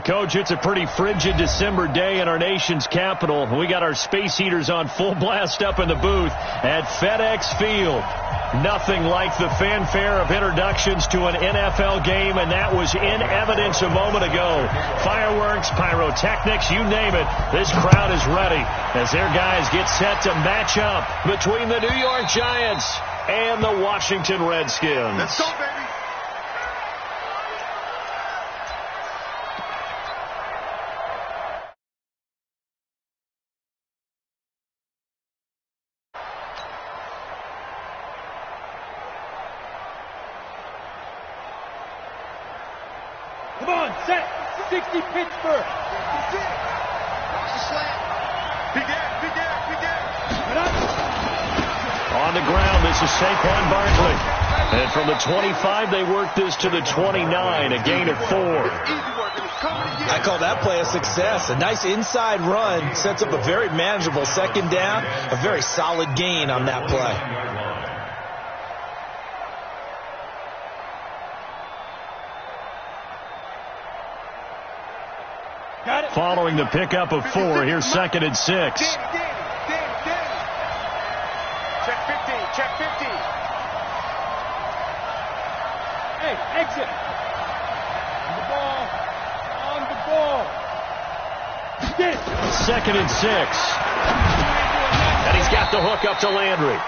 Coach, it's a pretty frigid December day in our nation's capital. We got our space heaters on full blast up in the booth at FedEx Field. Nothing like the fanfare of introductions to an NFL game, and that was in evidence a moment ago. Fireworks, pyrotechnics, you name it. This crowd is ready as their guys get set to match up between the New York Giants and the Washington Redskins. Let's go, baby. Come on, set. 60 Pittsburgh. Watch the slant. Begin. On the ground, this is Saquon Barkley. And from the 25, they work this to the 29, a gain of 4. I call that play a success. A nice inside run sets up a very manageable second down, a very solid gain on that play. Following the pickup of 4, here's 2nd and 6. Check 50. Hey, exit. On the ball. 2nd and 6. And he's got the hook up to Landry.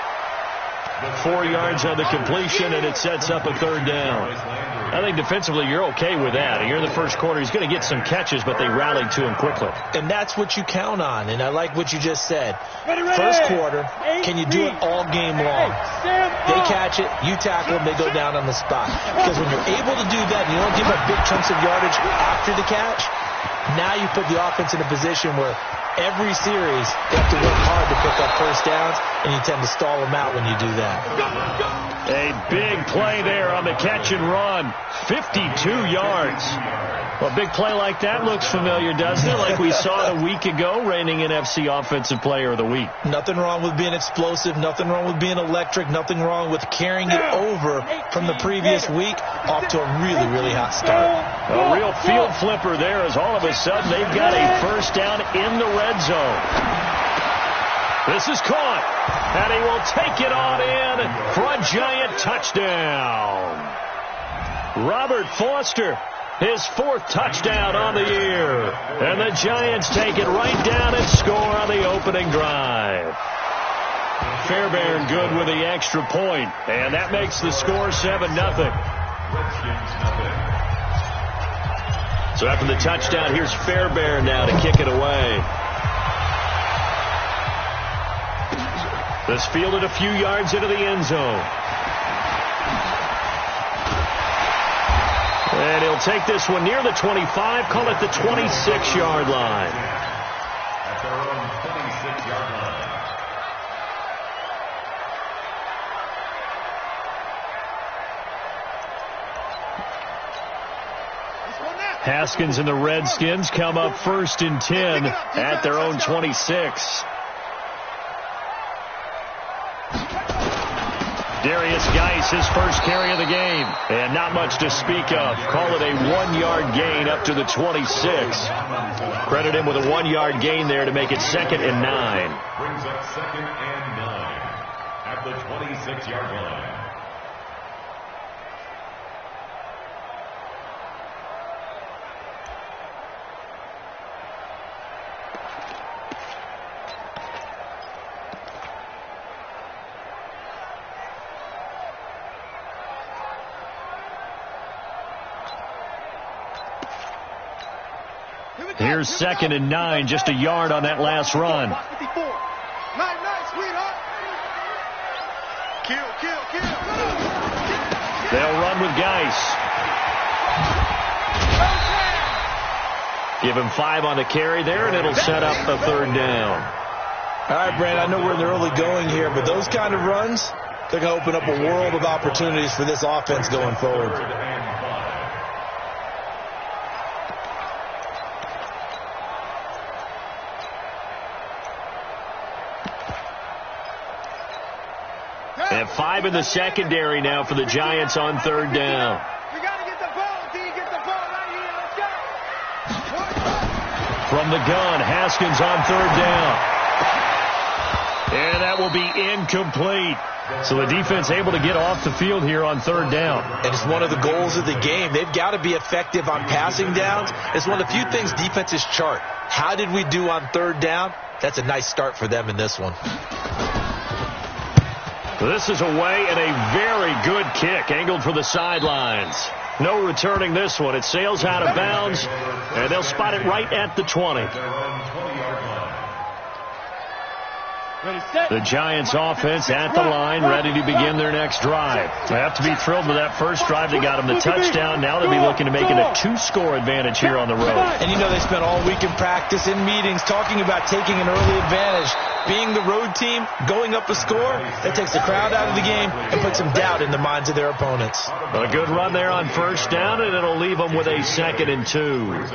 4 yards on the completion, and it sets up a 3rd down. I think defensively you're okay with that. Here in the first quarter, he's going to get some catches, but they rallied to him quickly. And that's what you count on, and I like what you just said. First quarter, can you do it all game long? They catch it, you tackle them, they go down on the spot. Because when you're able to do that and you don't give up big chunks of yardage after the catch, now you put the offense in a position where every series they have to work hard to pick up first downs, and you tend to stall them out when you do that. A big play there on the catch and run. 52 yards. Well, a big play like that looks familiar, doesn't it? Like we saw a week ago, reigning NFC Offensive Player of the Week. Nothing wrong with being explosive. Nothing wrong with being electric. Nothing wrong with carrying it over from the previous week off to a really, really hot start. A real field flipper there as all of a sudden they've got a first down in the red zone. This is caught, and he will take it on in for a Giant touchdown. Robert Foster, his 4th touchdown on the year. And the Giants take it right down and score on the opening drive. Fairbairn good with the extra point, and that makes the score 7-0. So after the touchdown, here's Fairbairn now to kick it away. This fielded a few yards into the end zone. And he'll take this one near the 25, call it the 26-yard line. At their own 26-yard line. Haskins and the Redskins come up 1st and 10 at their own 26. Darius Geis, his first carry of the game. And not much to speak of. Call it a 1-yard gain up to the 26. Credit him with a 1-yard gain there to make it 2nd and 9. Brings up 2nd and 9 at the 26-yard line. Here's 2nd and 9, just a yard on that last run. Nice, sweetheart. Kill. They'll run with Geis. Give him 5 on the carry there, and it'll set up a 3rd down. All right, Brand, I know we're in the early going here, but those kind of runs, they're going to open up a world of opportunities for this offense going forward. They have 5 in the secondary now for the Giants on 3rd down. We got to get the ball, D. Get the ball right here. Let's go. from the gun. Haskins on third down. And that will be incomplete. So the defense able to get off the field here on third down. And it's one of the goals of the game. They've got to be effective on passing downs. It's one of the few things defenses chart. How did we do on third down? That's a nice start for them in this one. This is away and a very good kick angled for the sidelines. No returning this one. It sails out of bounds, and they'll spot it right at the 20. The Giants offense at the line, ready to begin their next drive. They have to be thrilled with that first drive. They got them the touchdown. Now they'll be looking to make it a 2-score advantage here on the road. And you know they spent all week in practice, in meetings, talking about taking an early advantage. Being the road team, going up a score, that takes the crowd out of the game and puts some doubt in the minds of their opponents. A good run there on first down, and it'll leave them with a 2nd and 2.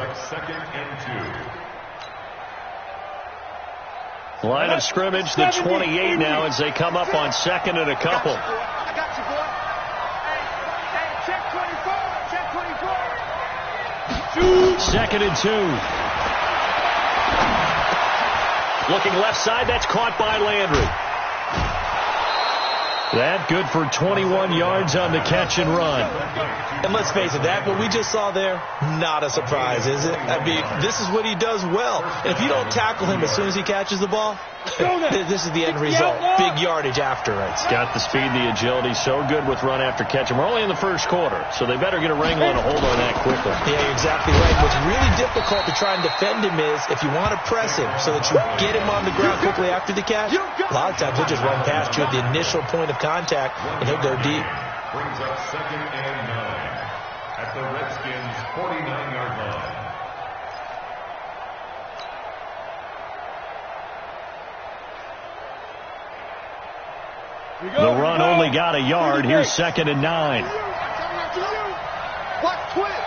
Line of scrimmage, the 28 now as they come up on 2nd and a couple. I got you, boy. Hey, check 24. Check 2nd 24. and 2. Looking left side, that's caught by Landry. That good for 21 yards on the catch and run. And let's face it, that what we just saw there, not a surprise, is it? I mean, this is what he does well. And if you don't tackle him as soon as he catches the ball, this is the end result. Big yardage after it. It's got the speed, the agility, so good with run after catch. And we're only in the first quarter, so they better get a wrangle and a hold on that quickly. Yeah, you're exactly right. What's really difficult to try and defend him is if you want to press him so that you get him on the ground quickly after the catch, a lot of times he'll just run past you at the initial point of contact, and he'll go deep. Brings up 2nd and 9 at the Redskins' 49-yard line. The run only got a yard. Here's 2nd and 9. Watch twist.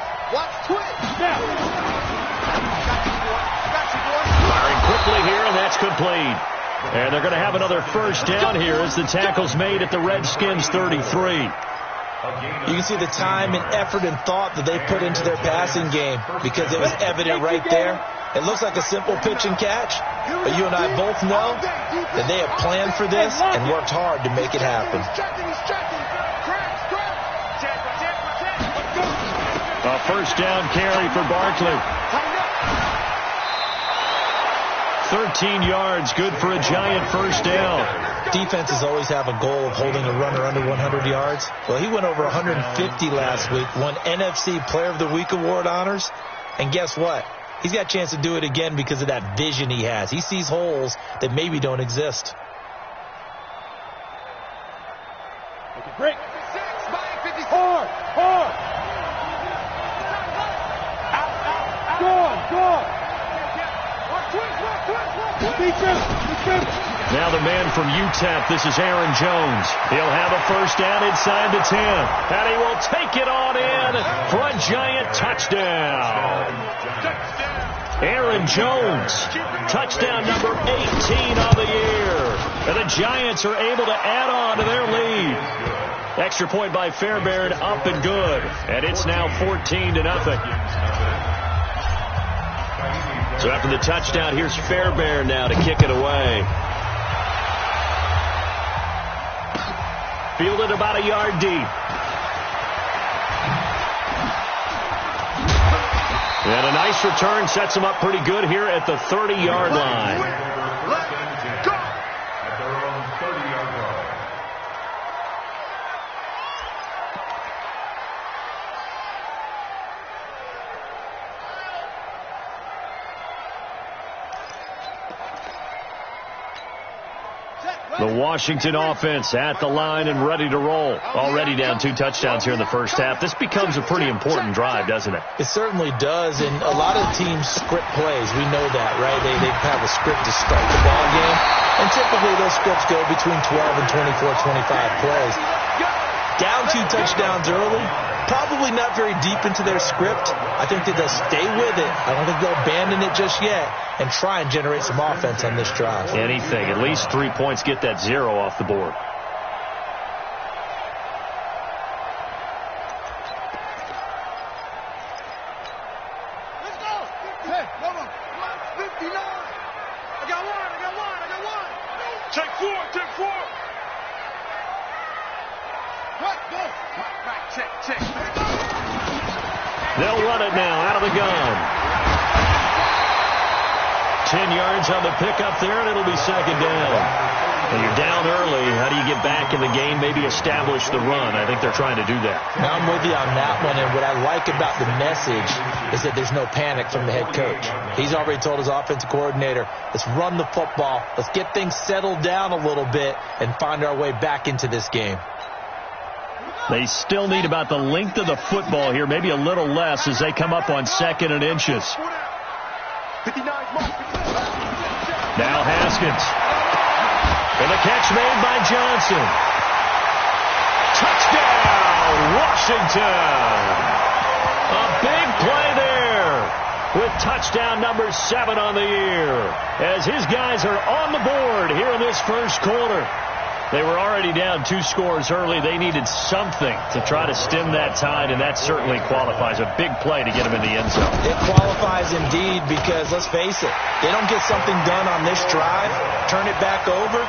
Firing quickly here, and that's complete. And they're going to have another first down here as the tackle's made at the Redskins' 33. You can see the time and effort and thought that they put into their passing game because it was evident right there. It looks like a simple pitch and catch, but you and I both know that they have planned for this and worked hard to make it happen. A first down carry for Barkley. 13 yards, good for a Giant first down. Defenses always have a goal of holding a runner under 100 yards. Well, he went over 150 last week, won NFC Player of the Week award honors, and guess what? He's got a chance to do it again because of that vision he has. He sees holes that maybe don't exist. Take a break. Hard. Go. Now the man from UTEP, this is Aaron Jones. He'll have a first down inside the 10. And he will take it on in for a Giant touchdown. Aaron Jones, touchdown number 18 on the year. And the Giants are able to add on to their lead. Extra point by Fairbairn, up and good. And it's now 14-0. So after the touchdown, here's Fairbairn now to kick it away. Fielded about a yard deep. And a nice return sets him up pretty good here at the 30-yard line. At their own 30-yard line. The Washington offense at the line and ready to roll. Already down 2 touchdowns here in the first half. This becomes a pretty important drive, doesn't it? It certainly does, and a lot of teams script plays. We know that, right? They have a script to start the ball game, and typically those scripts go between 12 and 24, 25 plays. Down 2 touchdowns early, probably not very deep into their script. I think that they'll stay with it. I don't think they'll abandon it just yet and try and generate some offense on this drive. Anything. At least 3 points, get that 0 off the board. Let's go. Hey, come on. Take four. What? Go. Right, check. They'll run it now out of the gun. 10 yards on the pickup there, and it'll be second down. When you're down early, how do you get back in the game, maybe establish the run? I think they're trying to do that. Now I'm with you on that one, and what I like about the message is that there's no panic from the head coach. He's already told his offensive coordinator, let's run the football, let's get things settled down a little bit and find our way back into this game. They still need about the length of the football here, maybe a little less as they come up on 2nd and inches. Now Haskins. And the catch made by Johnson. Touchdown, Washington. A big play there with touchdown number 7 on the year. As his guys are on the board here in this first quarter. They were already down 2 scores early. They needed something to try to stem that tide, and that certainly qualifies. A big play to get them in the end zone. It qualifies indeed because, let's face it, they don't get something done on this drive, turn it back over,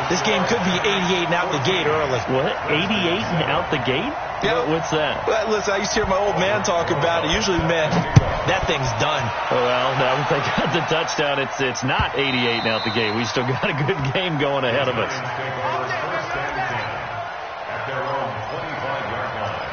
this game could be 88 and out the gate early. What? 88 and out the gate? Yeah. What's that? Well, listen, I used to hear my old man talk about it. Usually meant that thing's done. Well, now if they got the touchdown, it's not 88 and out the gate. We still got a good game going ahead of us. At their own 25-yard line.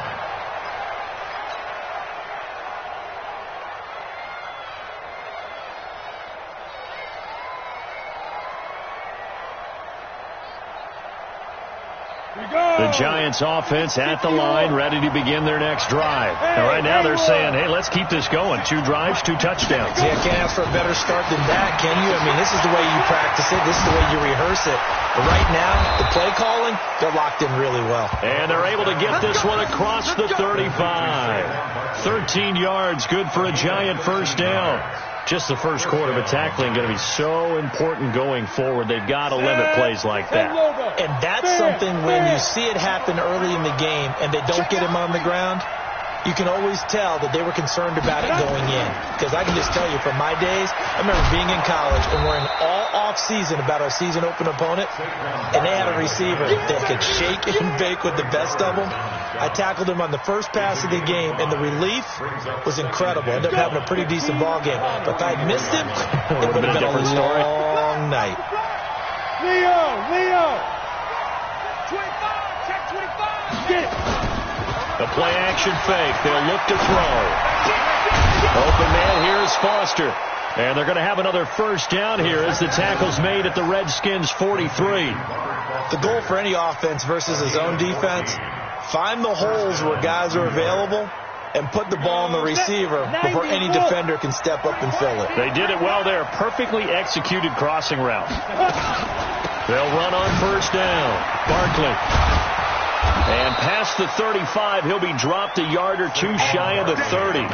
The Giants offense at the line, ready to begin their next drive. And right now they're saying, hey, let's keep this going. 2 drives, 2 touchdowns. Yeah, can't ask for a better start than that, can you? I mean, this is the way you practice it. This is the way you rehearse it. But right now, the play calling, they're locked in really well. And they're able to get this one across the 35. 13 yards, good for a Giant first down. Just the first quarter, but tackling going to be so important going forward. They've got to limit plays like that. And that's something when you see it happen early in the game and they don't get him on the ground, you can always tell that they were concerned about it going in. Because I can just tell you from my days, I remember being in college and worrying all off-season about our season open opponent, and they had a receiver that could shake and bake with the best of them. I tackled him on the first pass of the game, and the relief was incredible. Ended up having a pretty decent ball game. But if I'd missed him, it would have been a long night. Leo! 25, check 25. Get it. The play-action fake. They'll look to throw. Open man here is Foster. And they're going to have another first down here as the tackle's made at the Redskins 43. The goal for any offense versus his own defense, find the holes where guys are available and put the ball in the receiver before any defender can step up and fill it. They did it well there. Perfectly executed crossing route. They'll run on first down. Barkley. And past the 35, he'll be dropped a yard or 2 shy of the 30.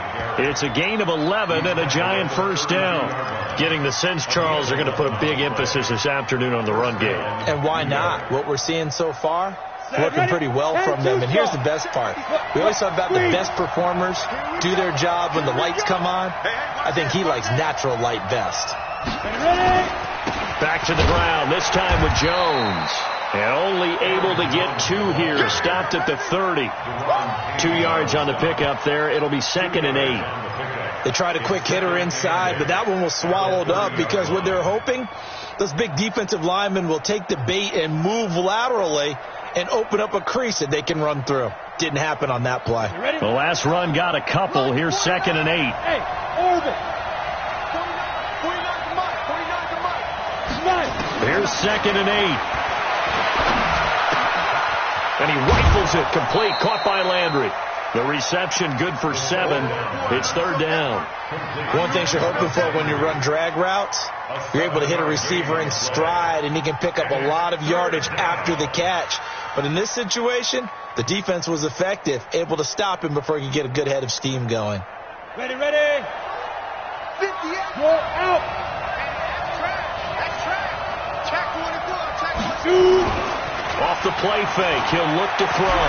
It's a gain of 11 and a Giant first down. Getting the sense, Charles, they're going to put a big emphasis this afternoon on the run game. And why not? What we're seeing so far, working pretty well from them. And here's the best part. We always talk about the best performers do their job when the lights come on. I think he likes natural light best. Back to the ground, this time with Jones. And only able to get 2 here. Stopped at the 30. 2 yards on the pickup there. It'll be 2nd and 8. They tried a quick hitter inside, but that one was swallowed up because what they're hoping, those big defensive linemen will take the bait and move laterally and open up a crease that they can run through. Didn't happen on that play. The last run got a couple. Here's 2nd and 8. Hey, Orbit. 49 to Mike. Here's 2nd and 8. And he rifles it complete. Caught by Landry. The reception good for 7. It's 3rd down. One thing you're hoping for when you run drag routes, you're able to hit a receiver in stride and he can pick up a lot of yardage after the catch. But in this situation, the defense was effective, able to stop him before he could get a good head of steam going. Ready. 58. Go out. That's track. Check 44. Check 2. Off the play fake, he'll look to throw.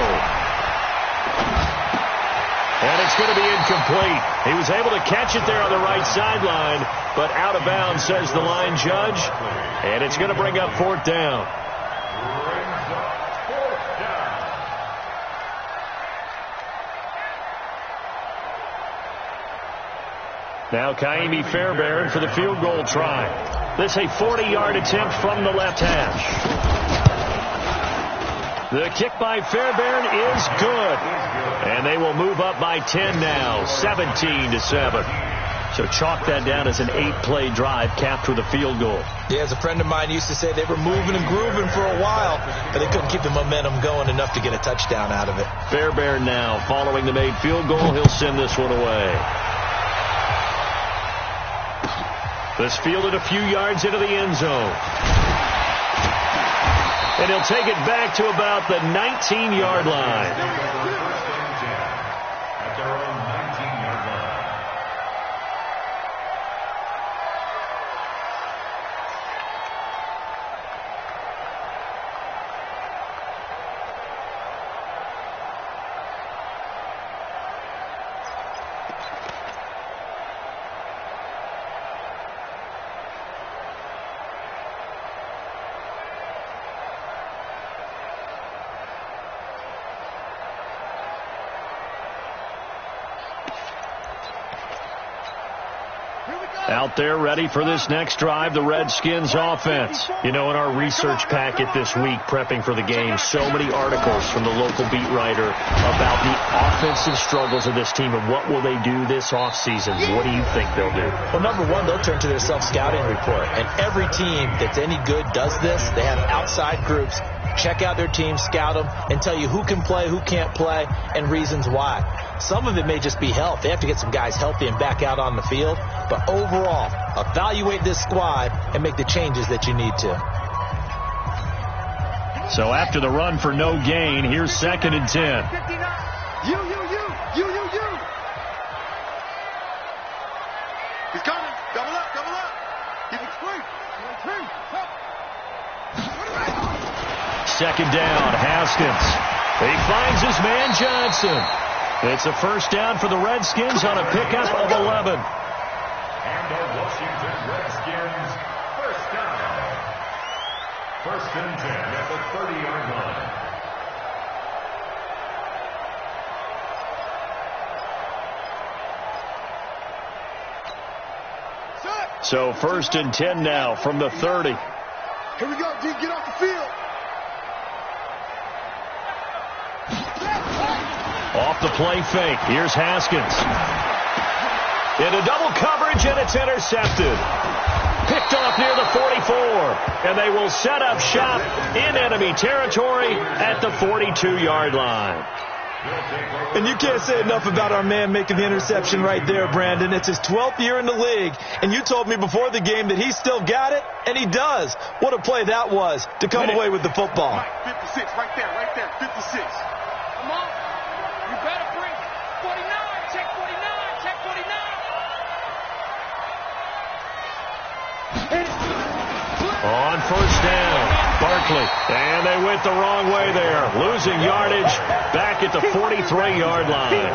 And it's going to be incomplete. He was able to catch it there on the right sideline, but out of bounds, says the line judge. And it's going to bring up fourth down. Now Kaimi Fairbairn for the field goal try. This a 40-yard attempt from the left hash. The kick by Fairbairn is good. And they will move up by 10 now, 17-7. So chalk that down as an 8-play drive capped with a field goal. Yeah, as a friend of mine used to say, they were moving and grooving for a while, but they couldn't keep the momentum going enough to get a touchdown out of it. Fairbairn now following the made field goal. He'll send this one away. This fielded a few yards into the end zone. And he'll take it back to about the 19-yard line. At their own 19-yard line. Out there ready for this next drive, the Redskins offense. You know, in our research packet this week, prepping for the game, so many articles from the local beat writer about the offensive struggles of this team and what will they do this offseason. What do you think they'll do? Well, number one, they'll turn to their self-scouting report. And every team that's any good does this. They have outside groups. Check out their team, scout them, and tell you who can play, who can't play, and reasons why. Some of it may just be health. They have to get some guys healthy and back out on the field. But overall, evaluate this squad and make the changes that you need to. So after the run for no gain, here's 2nd and 10. You. He's coming. Double up. Keep it free. 2nd down, Haskins. He finds his man Johnson. It's a first down for the Redskins on a pickup of 11. And the Washington Redskins, first down. 1st and 10 at the 30-yard line. So 1st and 10 now from the 30. Here we go, D. Get off the field. Off the play fake. Here's Haskins. Into double coverage, and it's intercepted. Picked off near the 44. And they will set up shop in enemy territory at the 42-yard line. And you can't say enough about our man making the interception right there, Brandon. It's his 12th year in the league, and you told me before the game that he still got it, and he does. What a play that was to come away with the football. Mike, 56, right there, 56. Come on. You better bring 49. Check 49. Check 49. On first down, Barkley. And they went the wrong way there. Losing yardage back at the 43-yard line.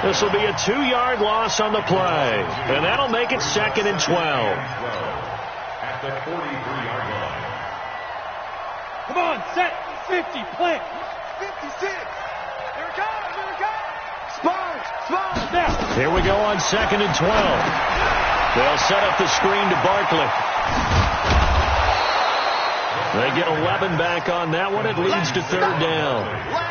This will be a 2-yard loss on the play. And that'll make it 2nd and 12. At the 43-yard line. Come on, set, 50, plant. 56. Here it comes. Spine. Now. Here we go on 2nd and 12. They'll set up the screen to Barkley. They get 11 back on that one. It leads to 3rd down.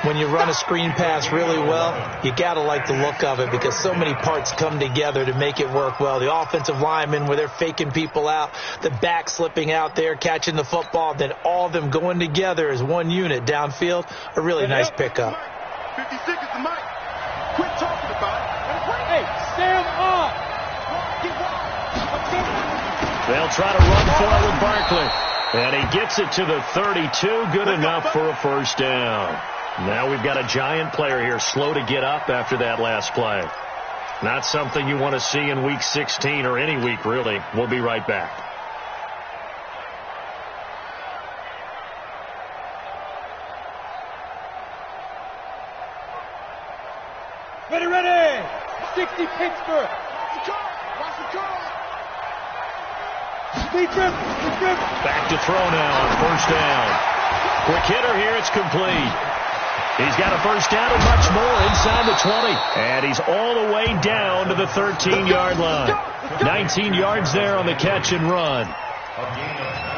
When you run a screen pass really well, you got to like the look of it because so many parts come together to make it work well. The offensive linemen, where they're faking people out, the back slipping out there, catching the football, then all of them going together as one unit downfield. A really nice pickup. 56 is the mic. Quit talking about it. Hey, stand up. They'll try to run for it with Barkley. And he gets it to the 32. Good enough for a first down. Now we've got a giant player here slow to get up after that last play. Not something you want to see in Week 16 or any week, really. We'll be right back. Ready. 60 Pittsburgh. Watch the car. Speed trip. Back to throw now on first down. Quick hitter here. It's complete. He's got a first down and much more inside the 20. And he's all the way down to the 13-yard line. 19 yards there on the catch and run.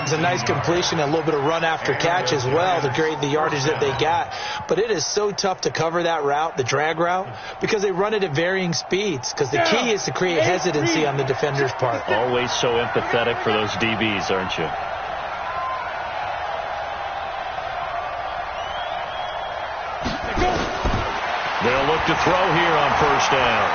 It's a nice completion, a little bit of run after catch as well to create the yardage that they got. But it is so tough to cover that route, the drag route, because they run it at varying speeds. Because the key is to create hesitancy on the defender's part. Always so empathetic for those DBs, aren't you? They'll look to throw here on first down.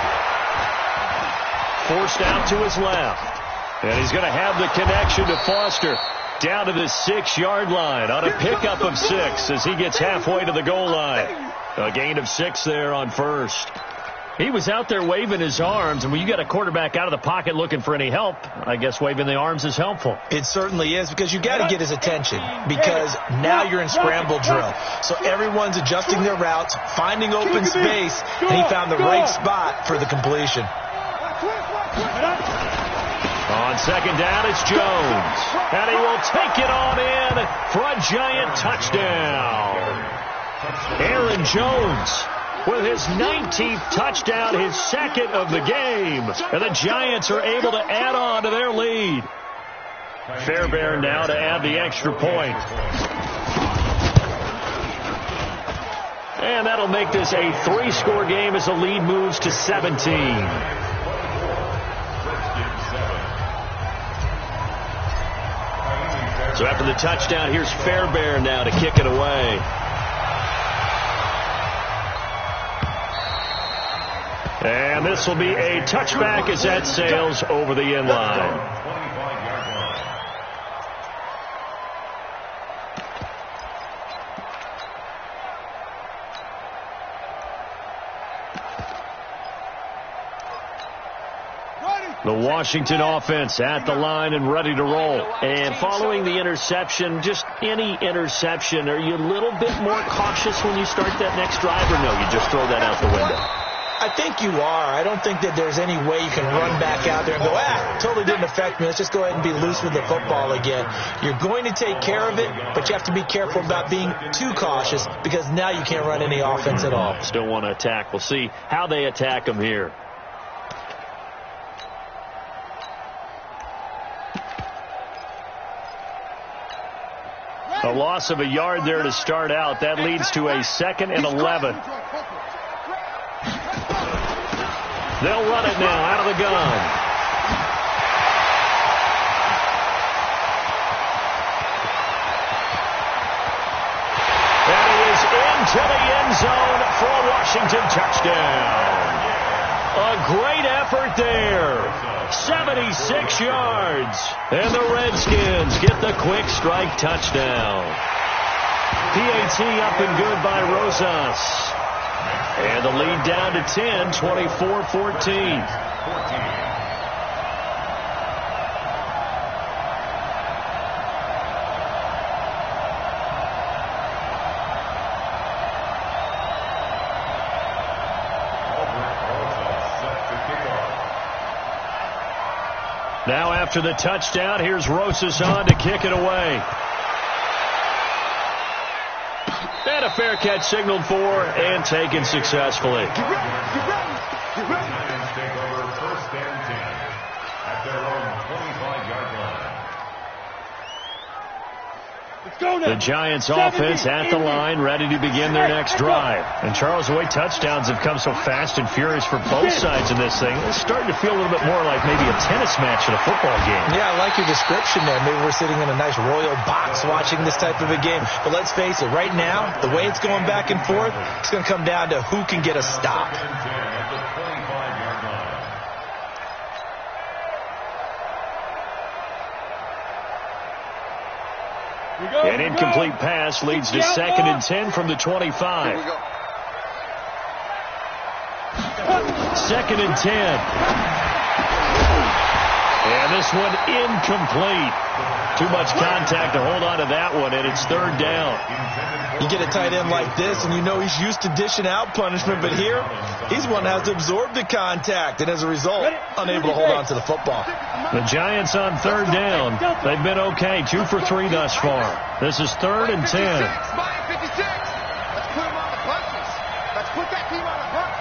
Forced out to his left. And he's going to have the connection to Foster down to the 6-yard line on a pickup of 6 as he gets halfway to the goal line. A gain of 6 there on first. He was out there waving his arms, and when you got a quarterback out of the pocket looking for any help, I guess waving the arms is helpful. It certainly is, because you got to get his attention, because now you're in scramble drill. So everyone's adjusting their routes, finding open space, and he found the right spot for the completion. On second down, it's Jones. And he will take it on in for a giant touchdown. Aaron Jones with his 19th touchdown, his second of the game. And the Giants are able to add on to their lead. Fairbairn now to add the extra point. And that'll make this a 3-score game as the lead moves to 17. So after the touchdown, here's Fairbairn now to kick it away. And this will be a touchback as that sails over the end line. The Washington offense at the line and ready to roll. And following the interception, just any interception, are you a little bit more cautious when you start that next drive, or no, you just throw that out the window? I think you are. I don't think that there's any way you can run back out there and go, totally didn't affect me. Let's just go ahead and be loose with the football again. You're going to take care of it, but you have to be careful about being too cautious, because now you can't run any offense at all. Still want to attack. We'll see how they attack them here. A loss of a yard there to start out. That leads to a 2nd and 11. They'll run it now out of the gun. And he is into the end zone for a Washington touchdown. A great effort there. 76 yards. And the Redskins get the quick strike touchdown. PAT up and good by Rosas. And the lead down to 10, 24-14. Now after the touchdown, here's Rosas on to kick it away. And a fair catch signaled for and taken successfully. Take over 1st and 10 at their own 25-yard line. The Giants offense at the line, ready to begin their next drive. And Charles, the way touchdowns have come so fast and furious for both sides in this thing, it's starting to feel a little bit more like maybe a tennis match in a football game. Yeah, I like your description there. Maybe we're sitting in a nice royal box watching this type of a game. But let's face it, right now, the way it's going back and forth, it's going to come down to who can get a stop. An incomplete pass leads to 2nd and 10 from the 25. 2nd and 10. And this one incomplete. Too much contact to hold on to that one, and it's third down. You get a tight end like this, and you know he's used to dishing out punishment, but here, he's one that has to absorb the contact, and as a result, unable to hold on to the football. The Giants on third down. They've been okay, 2 for 3 thus far. This is 3rd and 10. 56. Let's put him on the buses. Let's put that team on the bus.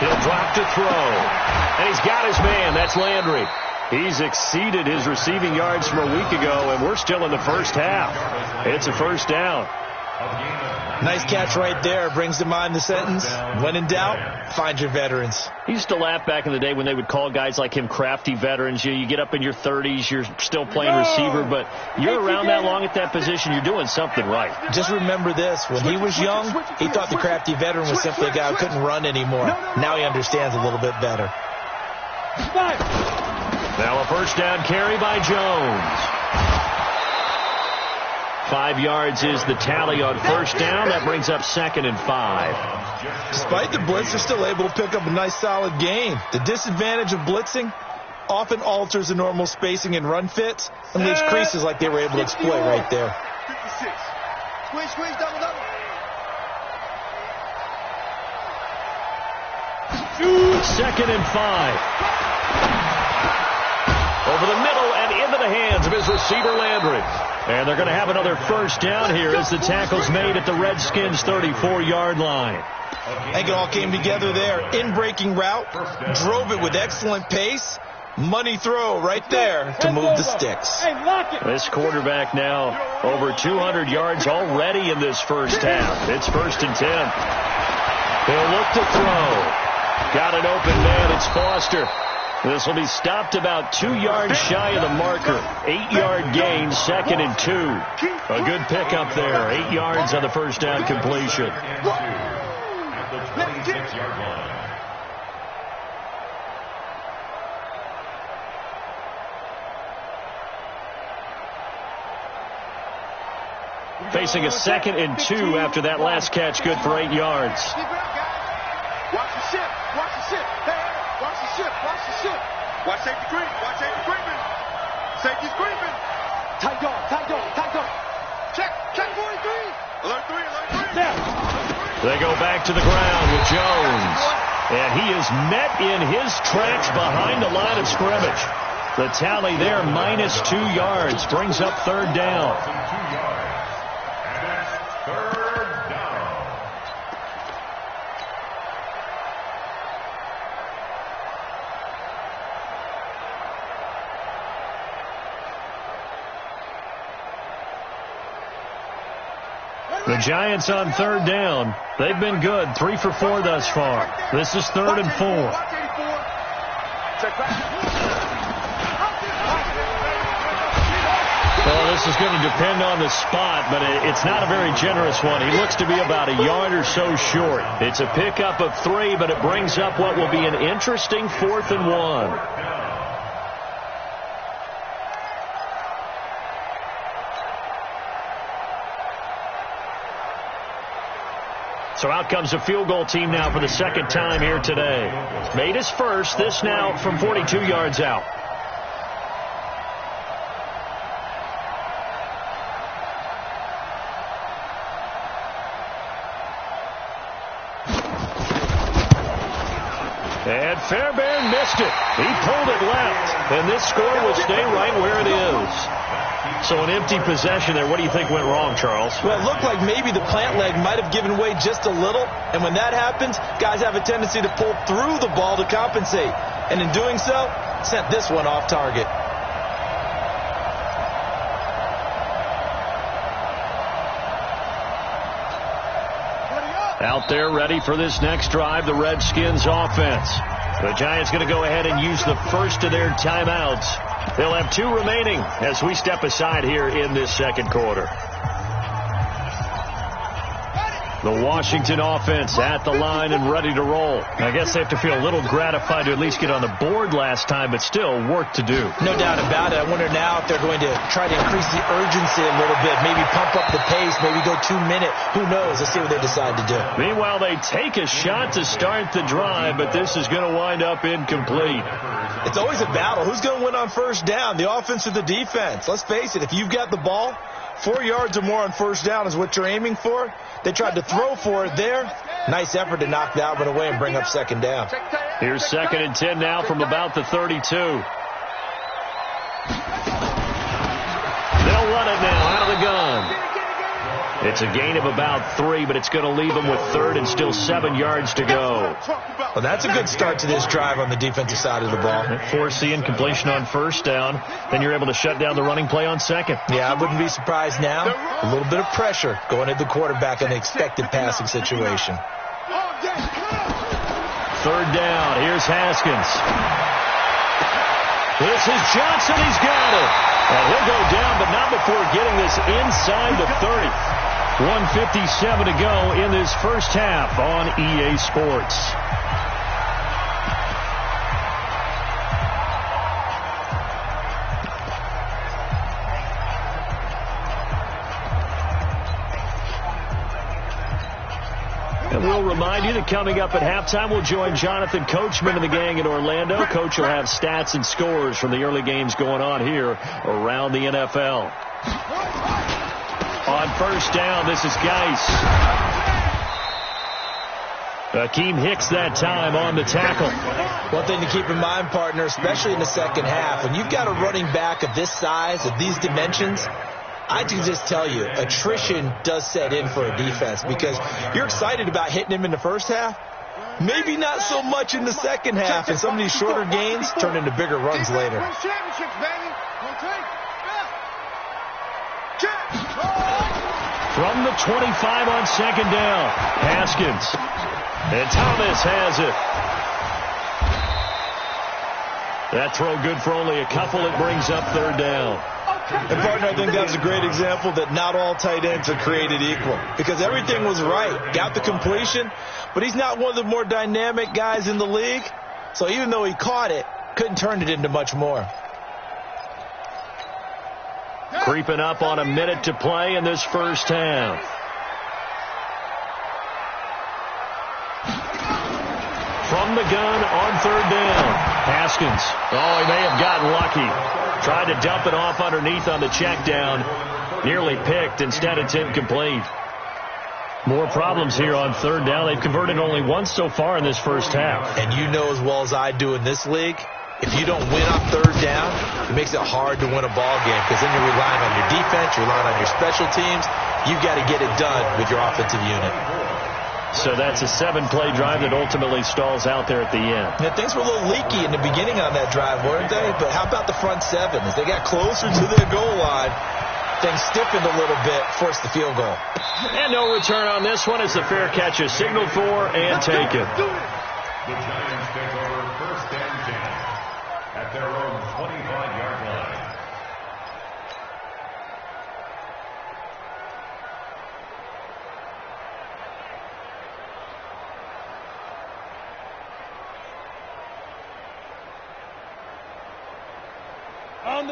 He'll drop to throw. And he's got his man. That's Landry. He's exceeded his receiving yards from a week ago, and we're still in the first half. It's a first down. Nice catch right there. Brings to mind the sentence, when in doubt, find your veterans. He used to laugh back in the day when they would call guys like him crafty veterans. You get up in your 30s, you're still playing receiver, but you're around that long at that position, you're doing something right. Just remember this. When he was young, he thought the crafty veteran was simply a guy who couldn't run anymore. Now he understands a little bit better. Now a first down carry by Jones. 5 yards is the tally on first down. That brings up 2nd and 5. Despite the blitz, they're still able to pick up a nice solid gain. The disadvantage of blitzing often alters the normal spacing and run fits and leaves creases like they were able to exploit right there. 56. Squeeze, double. 2nd and 5. Over the middle and into the hands of his receiver, Landry. And they're going to have another first down here as the tackle's made at the Redskins' 34-yard line. I think it all came together there. In-breaking route, drove it with excellent pace. Money throw right there to move the sticks. This quarterback now over 200 yards already in this first half. It's 1st and 10. He'll look to throw. Got an open man. It's Foster. This will be stopped about 2 yards shy of the marker. 8-yard gain, 2nd and 2. A good pickup there. 8 yards on the first down completion. At the 26-yard line. Facing a 2nd and 2 after that last catch, good for 8 yards. Watch the ship. Watch the ship. Hey, watch the ship. Watch the ship. Watch safety Green. Watch safety Greenman. Safety's Greenman. Tight dog. Check 43. Alert 3. They go back to the ground with Jones. And he is met in his tracks behind the line of scrimmage. The tally there, minus 2 yards, brings up 3rd down. 2 yards. And it's 3rd down. The Giants on 3rd down. They've been good, 3 for 4 thus far. This is 3rd and 4. Well, this is going to depend on the spot, but it's not a very generous one. He looks to be about a yard or so short. It's a pickup of 3, but it brings up what will be an interesting 4th and 1. So out comes a field goal team now for the 2nd time here today. Made his first, this now from 42 yards out. And Fairbairn missed it. He pulled it left, and this score will stay right where it is. So an empty possession there. What do you think went wrong, Charles? Well, it looked like maybe the plant leg might have given way just a little. And when that happens, guys have a tendency to pull through the ball to compensate. And in doing so, sent this one off target. Out there ready for this next drive, the Redskins offense. The Giants going to go ahead and use the first of their timeouts. They'll have 2 remaining as we step aside here in this 2nd quarter. The Washington offense at the line and ready to roll. I guess they have to feel a little gratified to at least get on the board last time, but still work to do. No doubt about it. I wonder now if they're going to try to increase the urgency a little bit, maybe pump up the pace, maybe go 2 minute. Who knows? Let's see what they decide to do. Meanwhile, they take a shot to start the drive, but this is going to wind up incomplete. It's always a battle. Who's going to win on first down, the offense or the defense? Let's face it, if you've got the ball, 4 yards or more on first down is what you're aiming for. They tried to throw for it there. Nice effort to knock that one away and bring up second down. Here's 2nd and 10 now from about the 32. They'll run it now out of the gun. It's a gain of about 3, but it's going to leave them with 3rd and still 7 yards to go. Well, that's a good start to this drive on the defensive side of the ball. Force the incompletion on first down. Then you're able to shut down the running play on second. Yeah, I wouldn't be surprised now. A little bit of pressure going at the quarterback in the expected passing situation. 3rd down. Here's Haskins. This is Johnson. He's got it. And he'll go down, but not before getting this inside the 30. 1:57 to go in this first half on EA Sports. And we'll remind you that coming up at halftime, we'll join Jonathan Coachman and the gang in Orlando. Coach will have stats and scores from the early games going on here around the NFL. On first down, this is Geis. Akeem Hicks that time on the tackle. One thing to keep in mind, partner, especially in the second half, when you've got a running back of this size, of these dimensions, I can just tell you, attrition does set in for a defense because you're excited about hitting him in the first half. Maybe not so much in the second half, and some of these shorter gains turn into bigger runs later. From the 25 on second down, Haskins. And Thomas has it. That throw good for only a couple. It brings up 3rd down. And, partner, I think that's a great example that not all tight ends are created equal because everything was right. Got the completion, but he's not one of the more dynamic guys in the league. So even though he caught it, couldn't turn it into much more. Creeping up on a minute to play in this first half. From the gun on 3rd down, Haskins. Oh, he may have gotten lucky. Tried to dump it off underneath on the check down. Nearly picked. Instead, it's incomplete. More problems here on 3rd down. They've converted only once so far in this first half. And you know as well as I do in this league, if you don't win on 3rd down, it makes it hard to win a ball game because then you're relying on your defense, you're relying on your special teams. You've got to get it done with your offensive unit. So that's a 7-play drive that ultimately stalls out there at the end. Yeah, things were a little leaky in the beginning on that drive, weren't they? But how about the front 7? As they got closer to their goal line, things stiffened a little bit, forced the field goal. And no return on this one as the fair catch is signaled for and taken. The Giants take over 1st and 10 at their own 25-yard line.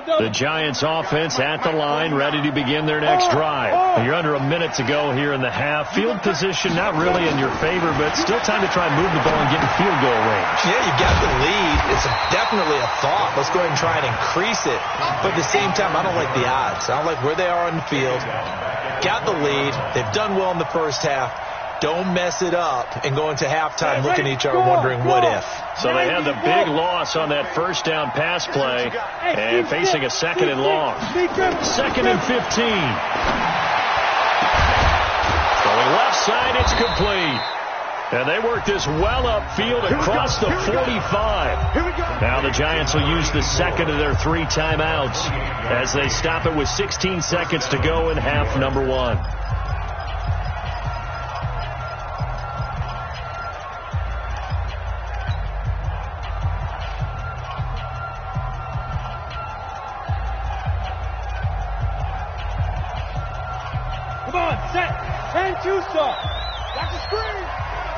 The Giants offense at the line, ready to begin their next drive. You're under a minute to go here in the half. Field position not really in your favor, but still time to try and move the ball and get in field goal range. Yeah, you got the lead. It's definitely a thought. Let's go ahead and try and increase it. But at the same time, I don't like the odds. I don't like where they are on the field. Got the lead. They've done well in the first half. Don't mess it up and go into halftime looking at each other wondering what if. So they had the big loss on that first down pass play and facing a 2nd and long. 2nd and 15. Going left side, it's complete. And they work this well upfield across the 45. Now the Giants will use the 2nd of their 3 timeouts as they stop it with 16 seconds to go in half number 1. Come on, set, and two stop. Watch the screen.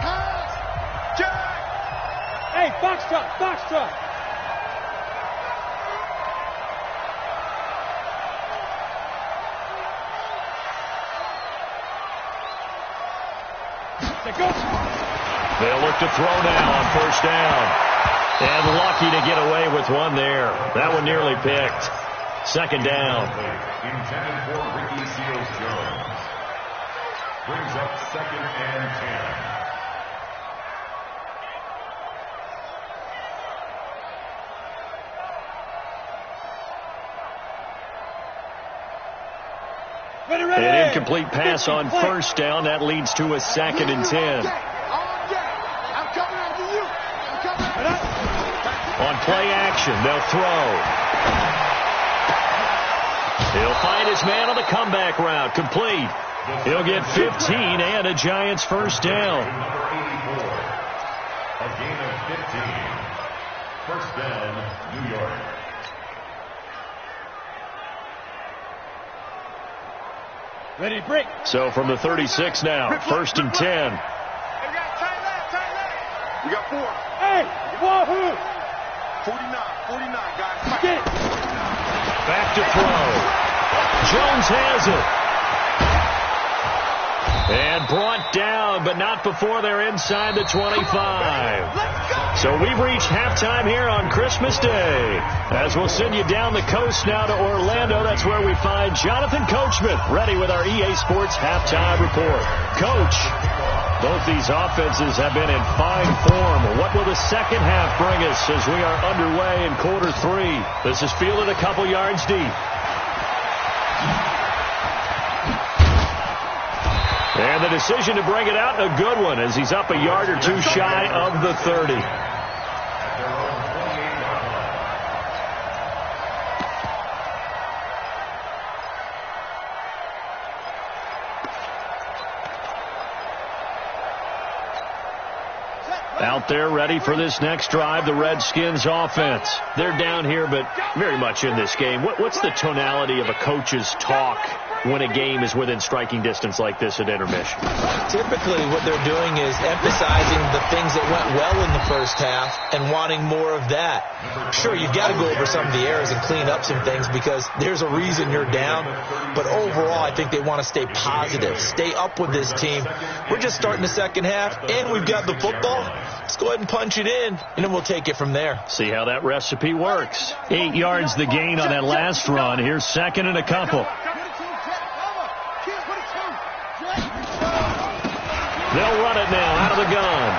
Pass. Jack. Hey, box truck, box truck. They'll look to throw now on first down. And lucky to get away with one there. That one nearly picked. Second down. Intended for Ricky Seals-Jones. Brings up 2nd and 10. An incomplete pass on first down. That leads to a 2nd and 10. On play action, they'll throw. He'll find his man on the comeback route. Complete. He'll get 15 and a Giants first down. Number 84. A gain of 15. First down, New York. Ready, break. So from the 36 now, 1st and 10. We got 4. Hey, wahoo! 49, guys. Get it. Back to throw. Jones has it. And brought down, but not before they're inside the 25. So we've reached halftime here on Christmas Day. As we'll send you down the coast now to Orlando. That's where we find Jonathan Coachman, ready with our EA Sports halftime report. Coach, both these offenses have been in fine form. What will the second half bring us as we are underway in quarter 3? This is fielded a couple yards deep. And the decision to bring it out, a good one, as he's up a yard or two shy of the 30. Out there ready for this next drive, the Redskins offense. They're down here, but very much in this game. What's the tonality of a coach's talk when a game is within striking distance like this at intermission? Typically what they're doing is emphasizing the things that went well in the first half and wanting more of that. Sure, you've got to go over some of the errors and clean up some things because there's a reason you're down. But overall, I think they want to stay positive, stay up with this team. We're just starting the second half, and we've got the football. Let's go ahead and punch it in, and then we'll take it from there. See how that recipe works. 8 yards the gain on that last run. Here's 2nd and a couple. They'll run it now out of the gun.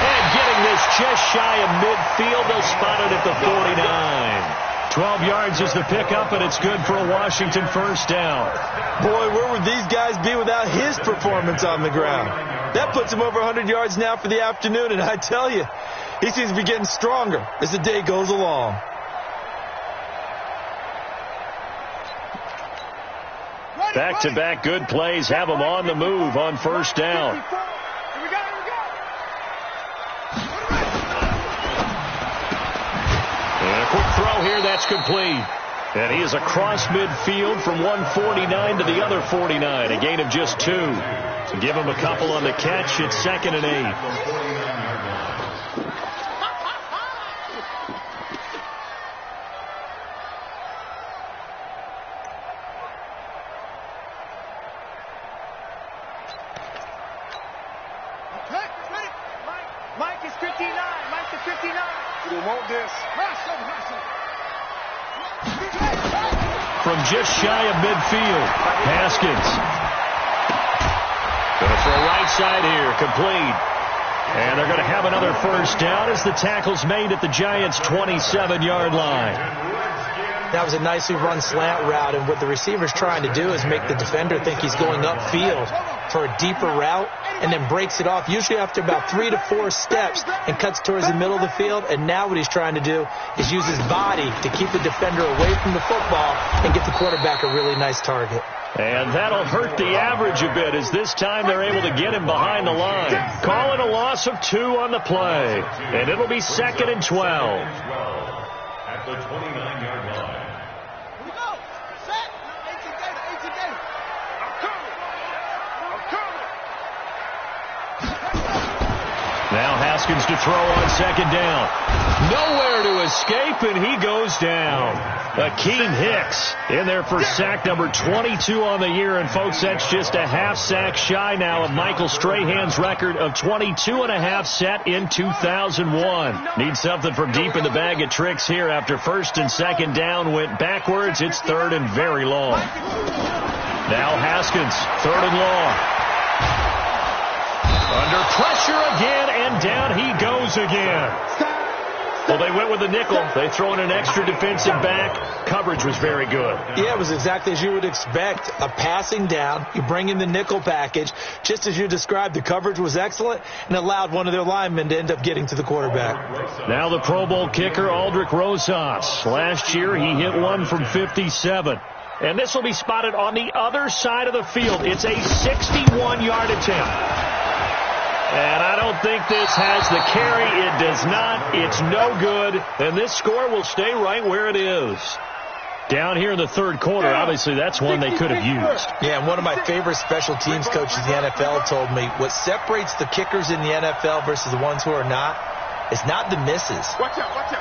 And getting this just shy of midfield, they'll spot it at the 49. 12 yards is the pickup, and it's good for a Washington first down. Boy, where would these guys be without his performance on the ground? That puts him over 100 yards now for the afternoon, and I tell you, he seems to be getting stronger as the day goes along. Back-to-back good plays have them on the move on first down. And a quick throw here, that's complete. And he is across midfield from 149 to the other 49, a gain of just 2. So give him a couple on the catch. It's 2nd and 8. Mike is 59. Mike is 59. We want this. From just shy of midfield, Haskins. Going to throw right side here, complete. And they're going to have another first down as the tackle's made at the Giants' 27-yard line. That was a nicely run slant route, and what the receiver's trying to do is make the defender think he's going upfield for a deeper route and then breaks it off, usually after about 3 to 4 steps, and cuts towards the middle of the field. And now what he's trying to do is use his body to keep the defender away from the football and get the quarterback a really nice target. And that'll hurt the average a bit as this time they're able to get him behind the line. Calling a loss of 2 on the play. And it'll be 2nd and 12. At the 29-yard line. Here we go. Set. 18 gator. 18 gator. I'm coming. Now Haskins to throw on second down. Nowhere to escape, and he goes down. Akeem Hicks in there for sack number 22 on the year. And, folks, that's just a half sack shy now of Michael Strahan's record of 22.5 set in 2001. Need something from deep in the bag of tricks here after first and second down went backwards. It's third and very long. Now Haskins, third and long. Under pressure again, and down he goes again. Well, they went with the nickel. They throw in an extra defensive back. Coverage was very good. Yeah, it was exactly as you would expect. A passing down. You bring in the nickel package. Just as you described, the coverage was excellent and allowed one of their linemen to end up getting to the quarterback. Now the Pro Bowl kicker, Aldrich Rosas. Last year, he hit one from 57. And this will be spotted on the other side of the field. It's a 61-yard attempt. And I don't think this has the carry. It does not. It's no good. And this score will stay right where it is. Down here in the third quarter, obviously that's one they could have used. Yeah, and one of my favorite special teams coaches in the NFL told me what separates the kickers in the NFL versus the ones who are not is not the misses.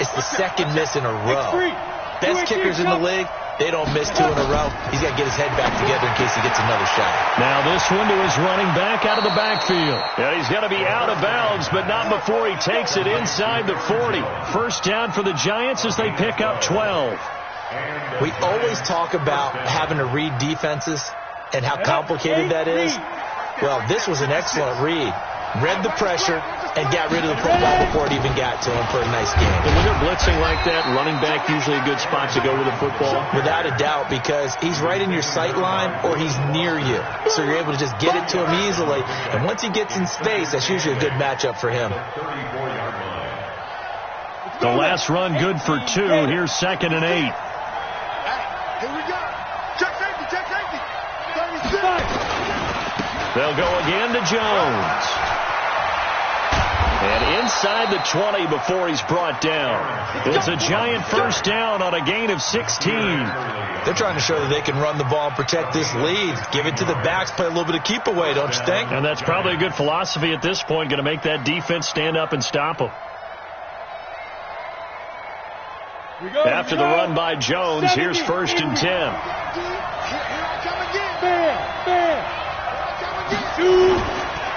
It's the second miss in a row. Best kickers in the league, they don't miss two in a row. He's got to get his head back together in case he gets another shot. Now this one to his running back out of the backfield. And he's got to be out of bounds, but not before he takes it inside the 40. First down for the Giants as they pick up 12. We always talk about having to read defenses and how complicated that is. Well, this was an excellent read. Read the pressure and got rid of the football before it even got to him for a nice game. And when they're blitzing like that, running back usually a good spot to go with the football. Without a doubt, because he's right in your sight line or he's near you. So you're able to just get it to him easily. And once he gets in space, that's usually a good matchup for him. The last run good for 2. Here's second and 8. Here we go. Check safety, check safety. 36. They'll go again to Jones. And inside the 20 before he's brought down. It's a Giant first down on a gain of 16. They're trying to show that they can run the ball and protect this lead. Give it to the backs, play a little bit of keep away, don't you think? And that's probably a good philosophy at this point, going to make that defense stand up and stop them. After the run by Jones, here's first and 10. Here I come again.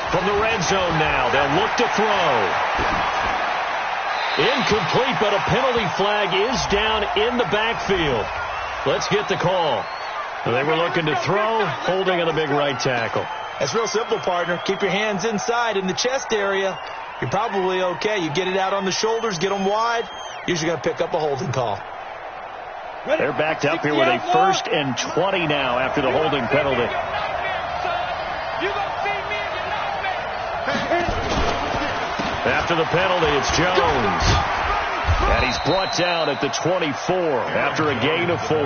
From the red zone now, they'll look to throw. Incomplete, but a penalty flag is down in the backfield. Let's get the call. They were looking to throw, holding on the big right tackle. That's real simple, partner. Keep your hands inside in the chest area. You're probably okay. You get it out on the shoulders, get them wide. Usually going to pick up a holding call. They're backed up here with a first and 20 now after the holding penalty. After the penalty, it's Jones. And he's brought down at the 24 after a gain of 4.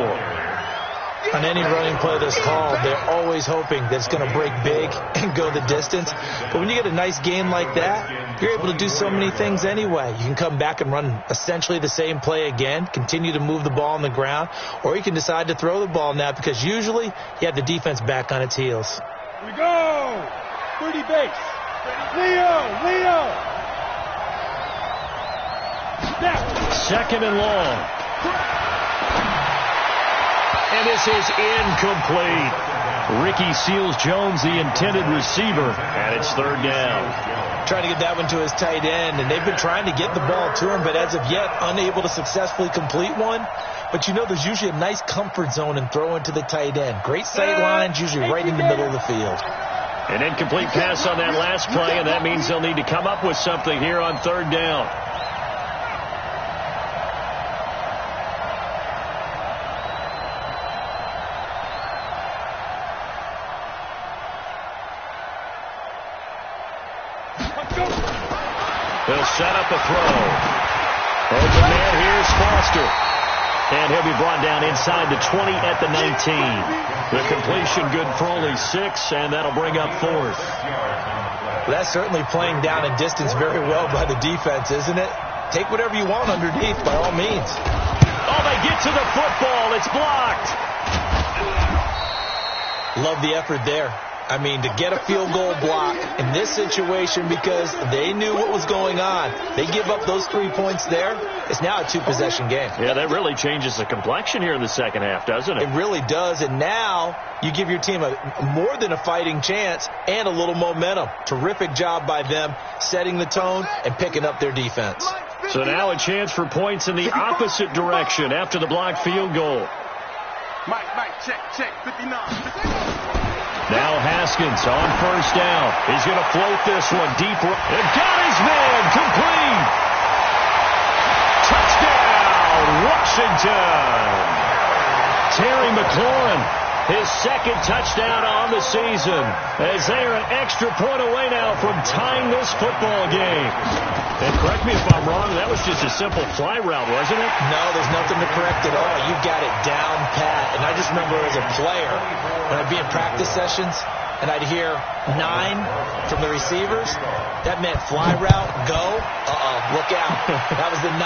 On any running play that's called, they're always hoping that it's going to break big and go the distance. But when you get a nice game like that, you're able to do so many things anyway. You can come back and run essentially the same play again, continue to move the ball on the ground, or you can decide to throw the ball now because usually you have the defense back on its heels. Here we go! 30 base. Leo! Second and long. And this is incomplete. Ricky Seals-Jones, the intended receiver, and it's third down. Trying to get that one to his tight end, and they've been trying to get the ball to him, but as of yet, unable to successfully complete one. But you know there's usually a nice comfort zone in throwing to the tight end. Great sight lines, usually right in the middle of the field. An incomplete pass on that last play, and that means they'll need to come up with something here on third down. They'll set up a throw. Open man, here's Foster. And he'll be brought down inside the 20 at the 19. The completion good for only 6, and that'll bring up 4th. Well, that's certainly playing down a distance very well by the defense, isn't it? Take whatever you want underneath, by all means. Oh, they get to the football. It's blocked. Love the effort there. I mean, to get a field goal block in this situation because they knew what was going on. They give up those 3 points there. It's now a 2-possession game. Yeah, that really changes the complexion here in the second half, doesn't it? It really does. And now you give your team more than a fighting chance and a little momentum. Terrific job by them setting the tone and picking up their defense. So now a chance for points in the opposite direction after the blocked field goal. Mike, check, 59. Now Haskins on first down. He's going to float this one deep. And got his man complete. Touchdown, Washington. Terry McLaurin, his second touchdown on the season, as they are an extra point away now from tying this football game. And correct me if I'm wrong, that was just a simple fly route, wasn't it? No, there's nothing to correct at all. You got it down pat. And I just remember as a player, when I'd be in practice sessions, and I'd hear 9 from the receivers, that meant fly route, go, look out. That was the 9,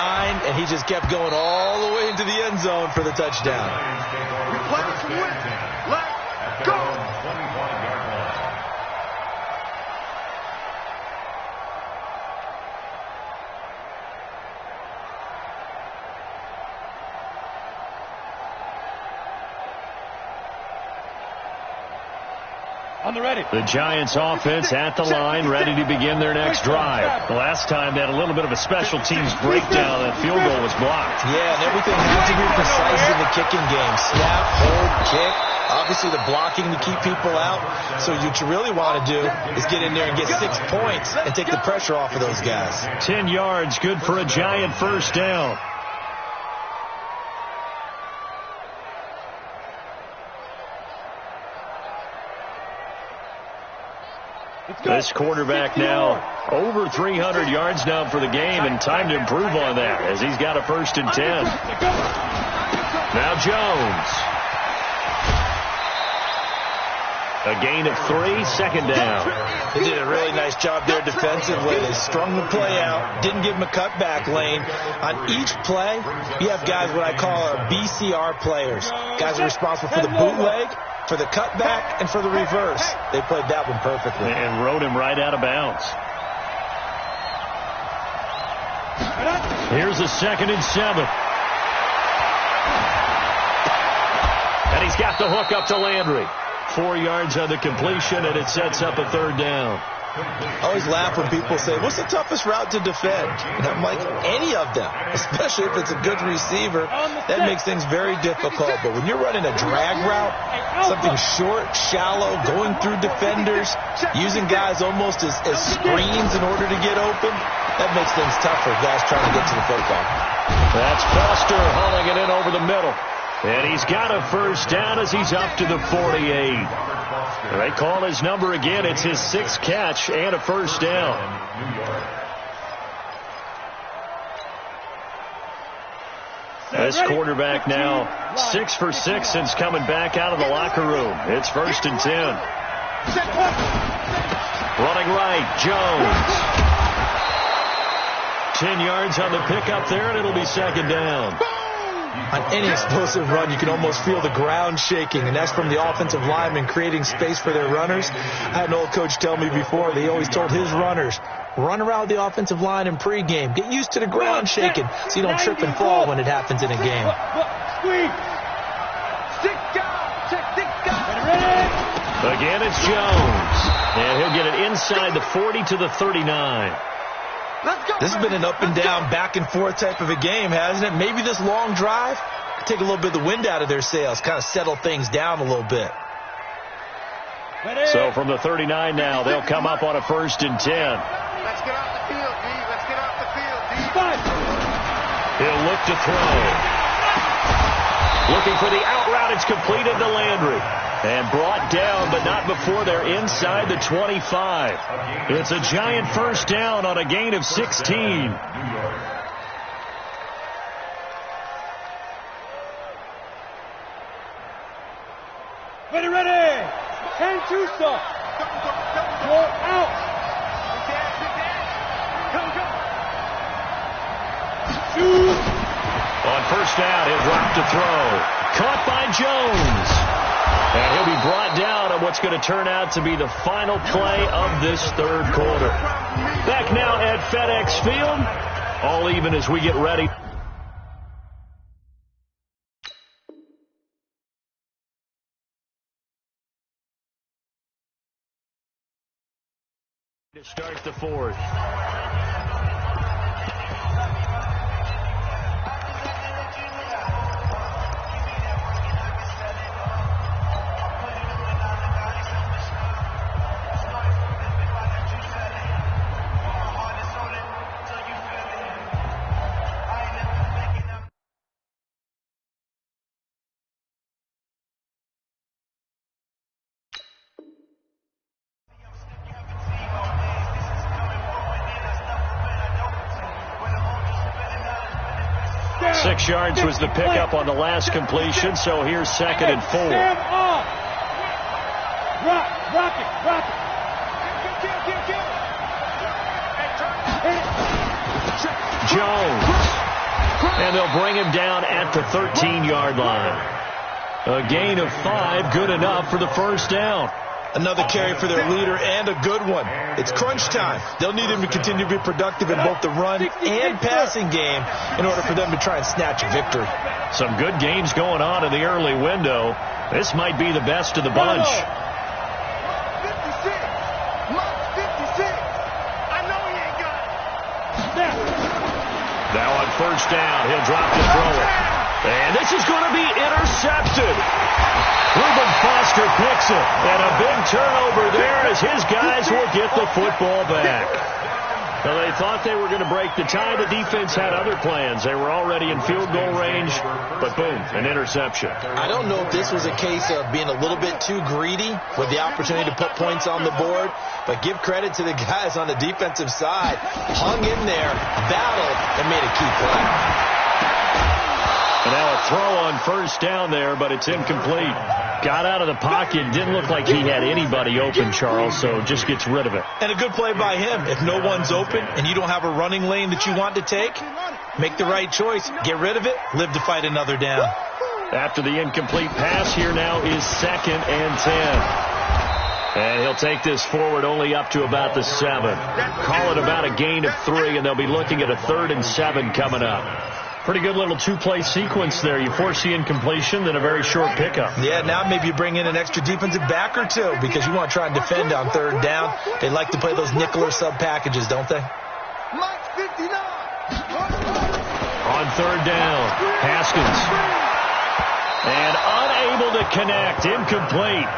and he just kept going all the way into the end zone for the touchdown. Let's go. On the ready. The Giants offense at the line, ready to begin their next drive. The last time they had a little bit of a special teams breakdown. That field goal was blocked. Yeah, and everything had to be precise in the kicking game. Snap, hold, kick. Obviously the blocking to keep people out. So what you really want to do is get in there and get 6 points and take the pressure off of those guys. 10 yards, good for a Giant first down. This quarterback now over 300 yards now for the game, and time to improve on that as he's got a 1st and 10. Now Jones. A gain of 3, second down. They did a really nice job there defensively. They strung the play out, didn't give him a cutback lane. On each play, you have guys what I call our BCR players. Guys are responsible for the bootleg, for the cutback, and for the reverse. They played that one perfectly. And rode him right out of bounds. Here's a 2nd and 7. And he's got the hook up to Landry. 4 yards on the completion, and it sets up a 3rd down. I always laugh when people say, what's the toughest route to defend? And I'm like, any of them, especially if it's a good receiver. That makes things very difficult. But when you're running a drag route, something short, shallow, going through defenders, using guys almost as screens in order to get open, that makes things tough for guys trying to get to the football. That's Foster hauling it in over the middle. And he's got a 1st down as he's up to the 48. They call his number again. It's his 6th catch and a 1st down. This quarterback now 6 for 6 since coming back out of the locker room. It's 1st and 10. Running right, Jones. 10 yards on the pickup there, and it'll be 2nd down. On any explosive run, you can almost feel the ground shaking, and that's from the offensive linemen creating space for their runners. I had an old coach tell me before, they always told his runners, run around the offensive line in pregame. Get used to the ground shaking so you don't trip and fall when it happens in a game. Again, it's Jones. And he'll get it inside the 40 to the 39. This has been an up and down, back and forth type of a game, hasn't it? Maybe this long drive could take a little bit of the wind out of their sails, kind of settle things down a little bit. So from the 39 now, they'll come up on a 1st and 10. Let's get off the field, D. Let's get off the field, D. He'll look to throw. Looking for the out route. It's completed to Landry. And brought down, but not before they're inside the 25. It's a Giant 1st down on a gain of 16. Ready. 10-2 stop. Go out. Shoot. On 1st down, he'll drop to throw. Caught by Jones. And he'll be brought down on what what's going to turn out to be the final play of this third quarter. Back now at FedEx Field, all even as we get ready to start the fourth. Six yards was the pickup on the last completion, so here's second and 4. Sam off. Rock it. Jones. And they'll bring him down at the 13-yard line. A gain of 5, good enough for the first down. Another carry for their leader, and a good one. It's crunch time. They'll need him to continue to be productive in both the run and passing game in order for them to try and snatch a victory. Some good games going on in the early window. This might be the best of the bunch. 56. Mark 56. I know he ain't got it. Now on first down, he'll drop to throw it. And this is going to be intercepted. Reuben Foster picks it, and a big turnover there as his guys will get the football back. Well, they thought they were going to break the tie. The defense had other plans. They were already in field goal range, but boom, an interception. I don't know if this was a case of being a little bit too greedy with the opportunity to put points on the board, but give credit to the guys on the defensive side. Hung in there, battled, and made a key play. And now a throw on first down there, but it's incomplete. Got out of the pocket. Didn't look like he had anybody open, Charles, so just gets rid of it. And a good play by him. If no one's open and you don't have a running lane that you want to take, make the right choice. Get rid of it. Live to fight another down. After the incomplete pass, here now is second and 10. And he'll take this forward only up to about the 7. Call it about a gain of 3, and they'll be looking at a 3rd and 7 coming up. Pretty good little two-play sequence there. You force the incompletion, then a very short pickup. Yeah, now maybe you bring in an extra defensive back or two because you want to try and defend on 3rd down. They like to play those nickel or sub packages, don't they? Mike 59. On 3rd down, Haskins. And unable to connect, incomplete.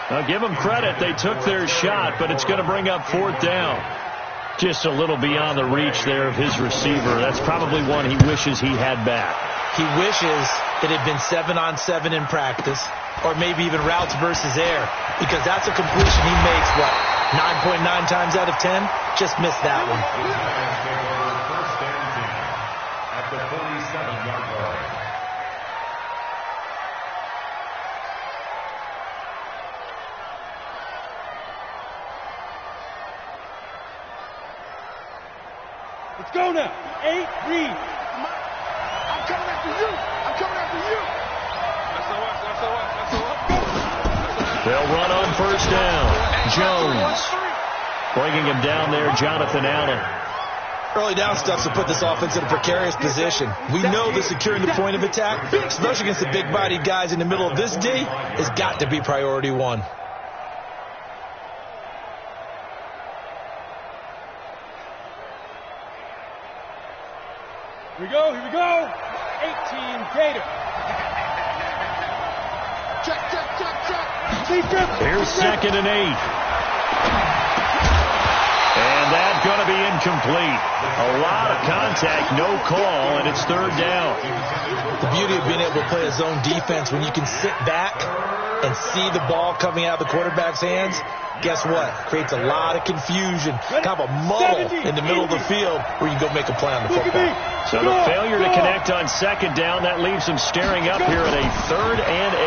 Now give them credit. They took their shot, but it's going to bring up 4th down. Just a little beyond the reach there of his receiver. That's probably one he wishes he had back. He wishes it had been 7-on-7 in practice, or maybe even routes versus air, because that's a completion he makes, 9.9 times out of 10? Just missed that one. First and 10 at the 47-yard line. Let's go now. 8, read. I'm coming after you. That's They'll run on first down. Jones. Bringing him down there, Jonathan Allen. Early down stuff to put this offense in a precarious position. We know that securing the point of attack, especially against the big-bodied guys in the middle of this D, has got to be priority 1. Here we go. 18, Gator. Check. Here's second and 8. And that's going to be incomplete. A lot of contact, no call, and it's 3rd down. The beauty of being able to play a zone defense when you can sit back and see the ball coming out of the quarterback's hands, guess what? Creates a lot of confusion, kind of a muddle in the middle of the field where you go make a play on the football. So the failure to connect on second down, that leaves them staring up here at a 3rd and 8.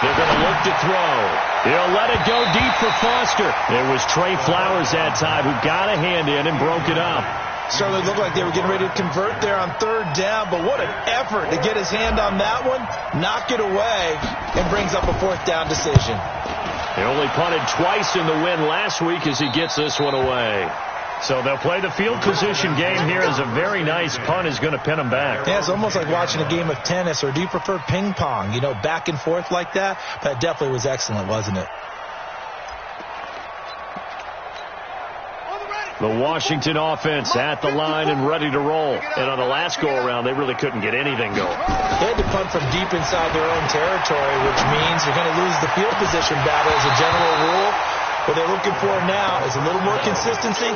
They're going to look to throw. He'll let it go deep for Foster. It was Trey Flowers that time who got a hand in and broke it up. Certainly looked like they were getting ready to convert there on third down, but what an effort to get his hand on that one, knock it away, and brings up a fourth down decision. He only punted twice in the win last week as he gets this one away. So they'll play the field position game here as a very nice punt is going to pin them back. Yeah, it's almost like watching a game of tennis, or do you prefer ping pong? You know, back and forth like that? That definitely was excellent, wasn't it? The Washington offense at the line and ready to roll. And on the last go-around, they really couldn't get anything going. They had to punt from deep inside their own territory, which means you're going to lose the field position battle as a general rule. What they're looking for now is a little more consistency,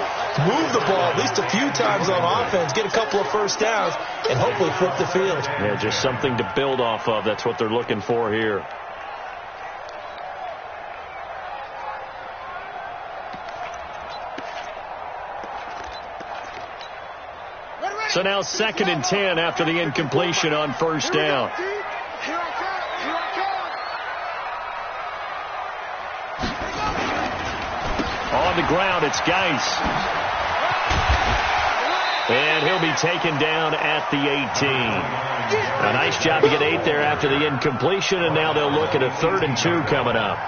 move the ball at least a few times on offense, get a couple of first downs, and hopefully flip the field. Yeah, just something to build off of. That's what they're looking for here. So now 2nd and 10 after the incompletion on first down. On the ground, it's Geis. And he'll be taken down at the 18. A nice job to get 8 there after the incompletion, and now they'll look at a 3rd and 2 coming up.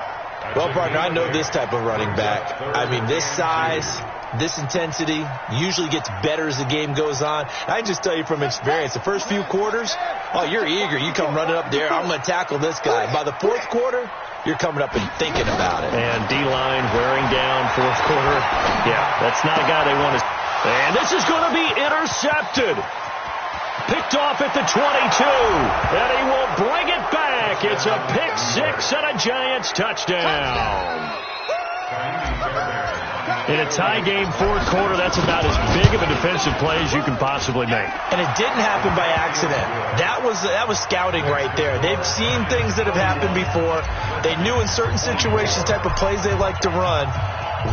Well, partner, I know this type of running back. I mean, this size, this intensity usually gets better as the game goes on. I just tell you from experience, the first few quarters, oh, you're eager. You come running up there, I'm going to tackle this guy. By the 4th quarter, you're coming up and thinking about it. And D-line wearing down 4th quarter. Yeah, that's not a guy they want to. And this is going to be intercepted. Picked off at the 22. And he will bring it back. It's a pick 6 and a Giants touchdown. In a tie game 4th quarter, that's about as big of a defensive play as you can possibly make. And it didn't happen by accident. That was scouting right there. They've seen things that have happened before. They knew in certain situations type of plays they like to run,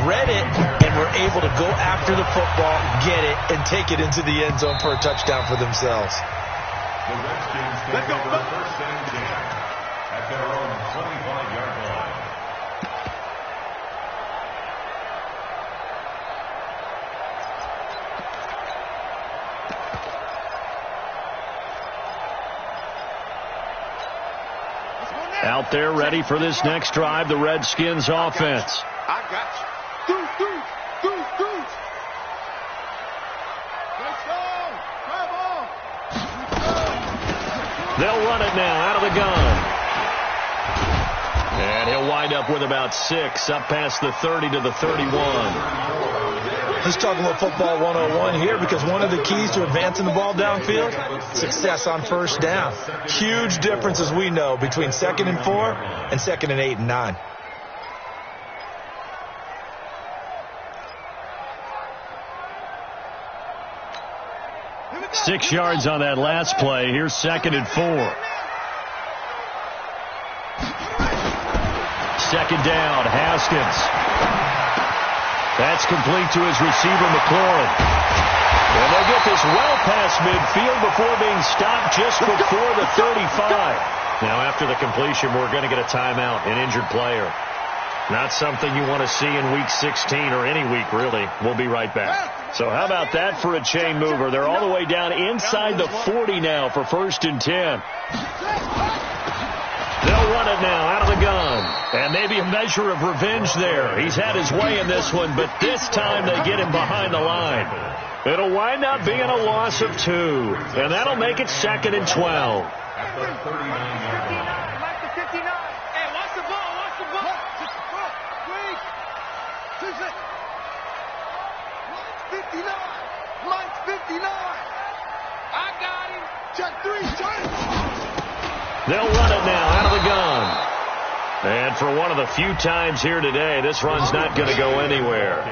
read it, and were able to go after the football, get it, and take it into the end zone for a touchdown for themselves. The Redskins take over 1st and 10 at their own 25-yard line. Out there ready for this next drive, the Redskins offense. I got you. Deuce. Let's go. Come on. They'll run it now out of the gun. And he'll wind up with about 6 up past the 30 to the 31. Let's talk about football 101 here, because one of the keys to advancing the ball downfield, success on first down. Huge difference, as we know, between 2nd and 4 and 2nd and 8 and 9. Six yards on that last play. Here's 2nd and 4. 2nd down, Haskins. That's complete to his receiver, McLaurin. And they'll get this well past midfield before being stopped just before the 35. Now, after the completion, we're going to get a timeout, an injured player. Not something you want to see in Week 16 or any week, really. We'll be right back. So how about that for a chain mover? They're all the way down inside the 40 now for 1st and 10. They'll run it now out of the gun. And maybe a measure of revenge there. He's had his way in this one, but this time they get him behind the line. It'll wind up being a loss of 2. And that'll make it 2nd and 12. At the 39-yard line. Like the 59. Hey, watch the ball. Wait. 59. Mike's 59. I got him. Check 3. They'll run it now out of the gun. And for one of the few times here today, this run's not going to go anywhere.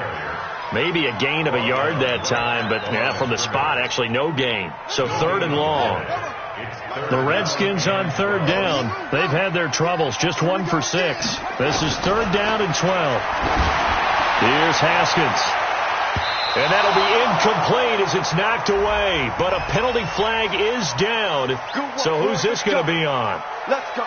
Maybe a gain of a yard that time, but yeah, from the spot, actually no gain. So 3rd and long. The Redskins on 3rd down. They've had their troubles, just 1 for 6. This is 3rd down and 12. Here's Haskins. And that'll be incomplete as it's knocked away. But a penalty flag is down. So who's this going to be on? Let's go.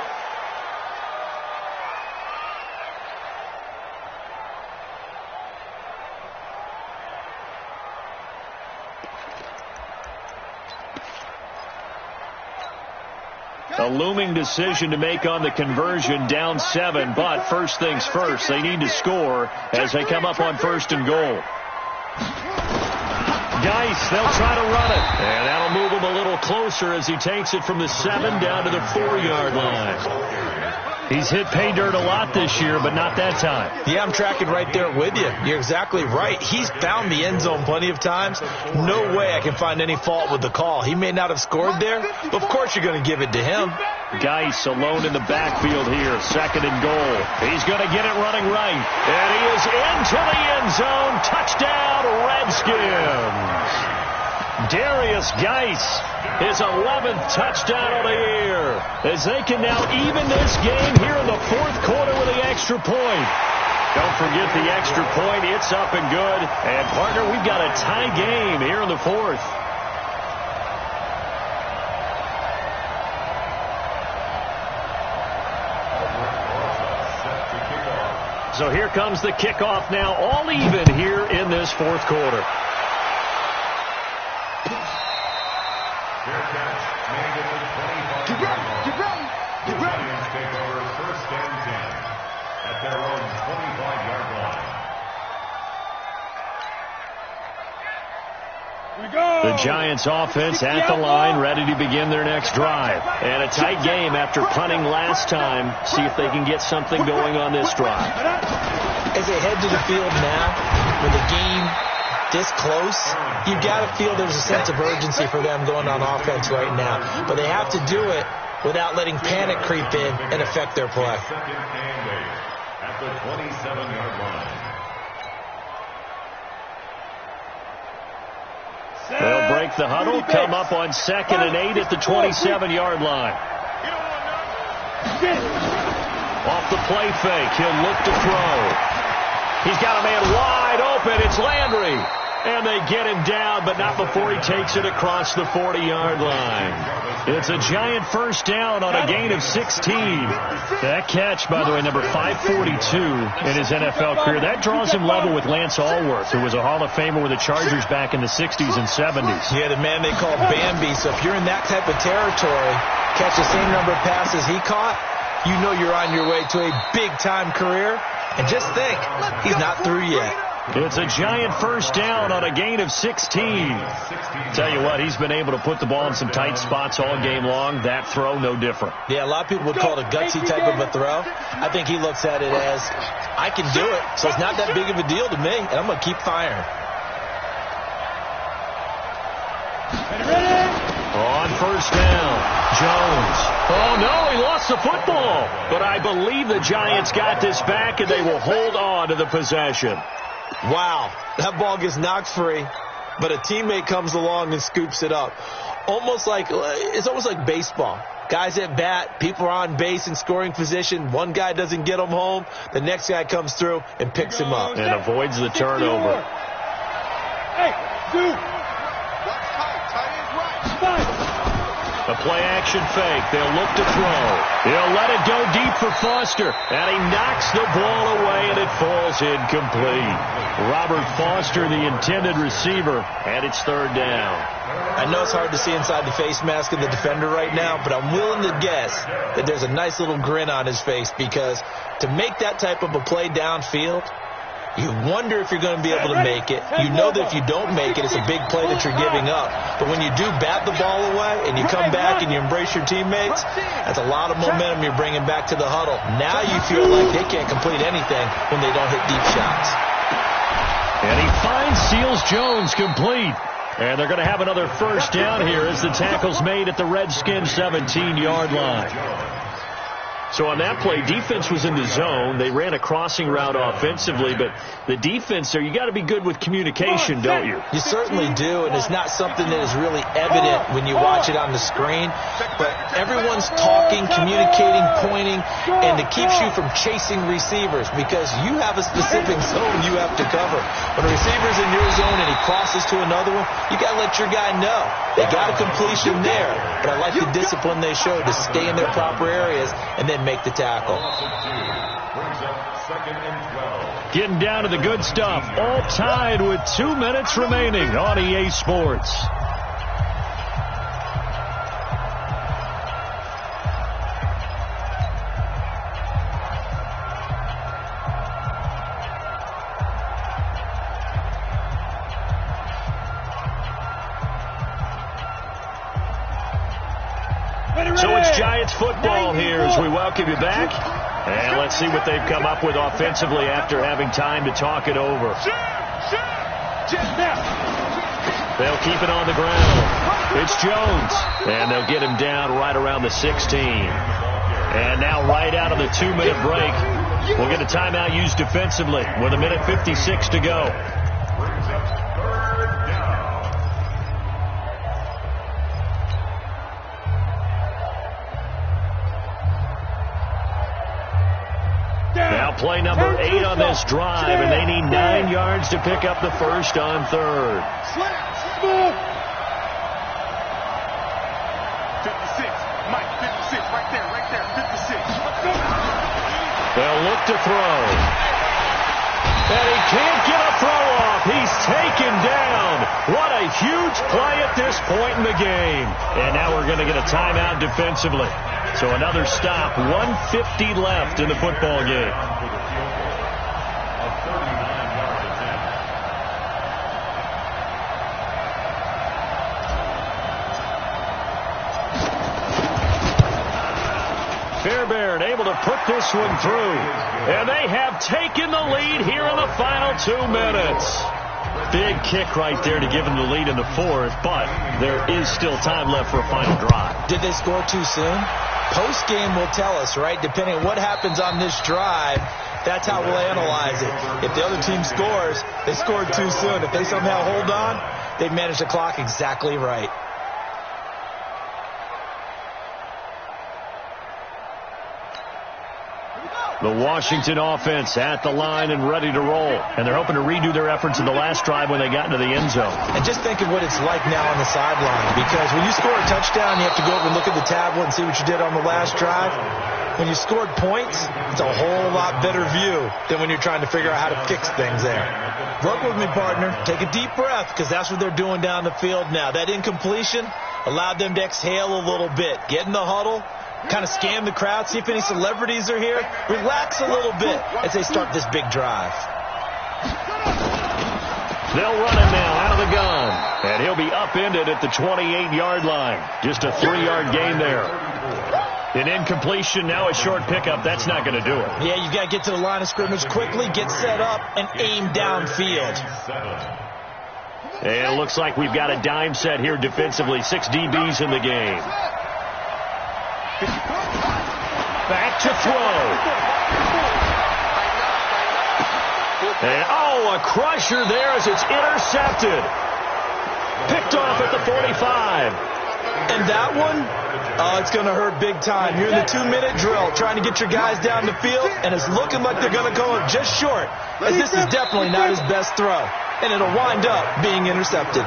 A looming decision to make on the conversion, down 7, but first things first, they need to score as they come up on 1st and goal. Geis, they'll try to run it, and that'll move him a little closer as he takes it from the 7 down to the 4-yard line. He's hit pay dirt a lot this year, but not that time. Yeah, I'm tracking right there with you. You're exactly right. He's found the end zone plenty of times. No way I can find any fault with the call. He may not have scored there, but of course you're going to give it to him. Geis alone in the backfield here, 2nd and goal. He's going to get it running right, and he is into the end zone. Touchdown, Redskins. Darius Geis, his 11th touchdown of the year, as they can now even this game here in the 4th quarter with the extra point. Don't forget the extra point. It's up and good. And, partner, we've got a tie game here in the 4th. So here comes the kickoff now, all even here in this 4th quarter. The Giants offense at the line, ready to begin their next drive. And a tight game after punting last time. See if they can get something going on this drive. As they head to the field now, with the game this close, you've got to feel there's a sense of urgency for them going on offense right now. But they have to do it without letting panic creep in and affect their play. At the 27-yard line. They'll break the huddle, come up on 2nd and 8 at the 27-yard line. Off the play fake, he'll look to throw. He's got a man wide open. It's Landry. And they get him down, but not before he takes it across the 40-yard line. It's a Giant first down on a gain of 16. That catch, by the way, number 542 in his NFL career. That draws him level with Lance Allworth, who was a Hall of Famer with the Chargers back in the 60s and 70s. Yeah, the man they call Bambi. So if you're in that type of territory, catch the same number of passes he caught, you know you're on your way to a big-time career. And just think, he's not through yet. It's a Giant first down on a gain of 16. Tell you what, he's been able to put the ball in some tight spots all game long. That throw, no different. Yeah, a lot of people would call it a gutsy type of a throw. I think he looks at it as, I can do it, so it's not that big of a deal to me, and I'm going to keep firing. On first down, Jones. Oh, no, he lost the football. But I believe the Giants got this back, and they will hold on to the possession. Wow, that ball gets knocked free, but a teammate comes along and scoops it up. It's almost like baseball. Guys at bat, people are on base in scoring position. One guy doesn't get him home. The next guy comes through and picks him up. And avoids the turnover. Hey, dude. The play-action fake. They'll look to throw. He'll let it go deep for Foster. And he knocks the ball away, and it falls incomplete. Robert Foster, the intended receiver, and it's 3rd down. I know it's hard to see inside the face mask of the defender right now, but I'm willing to guess that there's a nice little grin on his face, because to make that type of a play downfield, you wonder if you're going to be able to make it. You know that if you don't make it, it's a big play that you're giving up. But when you do bat the ball away and you come back and you embrace your teammates, that's a lot of momentum you're bringing back to the huddle. Now you feel like they can't complete anything when they don't hit deep shots. And he finds Seals Jones complete. And they're going to have another first down here as the tackle's made at the Redskins 17-yard line. So on that play, defense was in the zone. They ran a crossing route offensively, but the defense there, you got to be good with communication, don't you? You certainly do, and it's not something that is really evident when you watch it on the screen. But everyone's talking, communicating, pointing, and it keeps you from chasing receivers because you have a specific zone you have to cover. When a receiver's in your zone and he crosses to another one, you got to let your guy know. They got a completion there, but I like the discipline they showed to stay in their proper areas and then make the tackle. Getting down to the good stuff. All tied with 2 minutes remaining on EA Sports. So it's Giants football here as we welcome you back. And let's see what they've come up with offensively after having time to talk it over. They'll keep it on the ground. It's Jones. And they'll get him down right around the 16. And now right out of the 2-minute break, we'll get a timeout used defensively with 1:56 to go. Now play number 8 on this drive, and they need 9 yards to pick up the first on third. 56, Mike, 56, right there, 56. They'll look to throw. And he can't get a throw off. He's taken down. What a huge play at this point in the game. And now we're going to get a timeout defensively. So another stop, 1:50 left in the football game. Fairbairn able to put this one through. And they have taken the lead here in the final 2 minutes. Big kick right there to give them the lead in the fourth, but there is still time left for a final drive. Did they score too soon? Post-game will tell us, right? Depending on what happens on this drive, that's how we'll analyze it. If the other team scores, they scored too soon. If they somehow hold on, they've managed the clock exactly right. The Washington offense at the line and ready to roll. And they're hoping to redo their efforts in the last drive when they got into the end zone. And just think of what it's like now on the sideline. Because when you score a touchdown, you have to go over and look at the tablet and see what you did on the last drive. When you scored points, it's a whole lot better view than when you're trying to figure out how to fix things there. Work with me, partner. Take a deep breath, because that's what they're doing down the field now. That incompletion allowed them to exhale a little bit. Get in the huddle. Kind of scan the crowd, see if any celebrities are here. Relax a little bit as they start this big drive. They'll run him now out of the gun. And he'll be upended at the 28-yard line. Just a 3-yard gain there. An incompletion, now a short pickup. That's not going to do it. Yeah, you got to get to the line of scrimmage quickly, get set up, and aim downfield. And it looks like we've got a dime set here defensively. 6 DBs in the game. Back to throw. And, a crusher there as it's intercepted. Picked off at the 45. And that one, it's going to hurt big time. You're in the 2-minute drill trying to get your guys down the field, and it's looking like they're going to go just short, as this is definitely not his best throw. And it'll wind up being intercepted.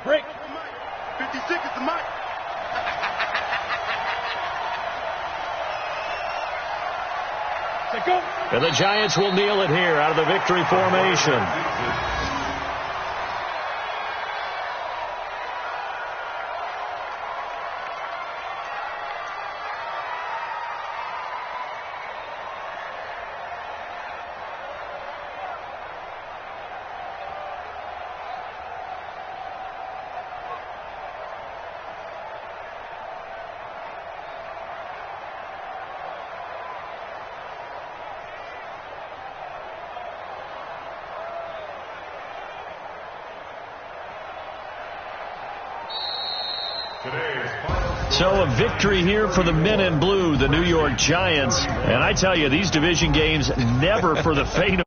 Break. 56 is the mic. Go. And the Giants will kneel it here out of the victory formation. So a victory here for the men in blue, the New York Giants. And I tell you, these division games never for the faint of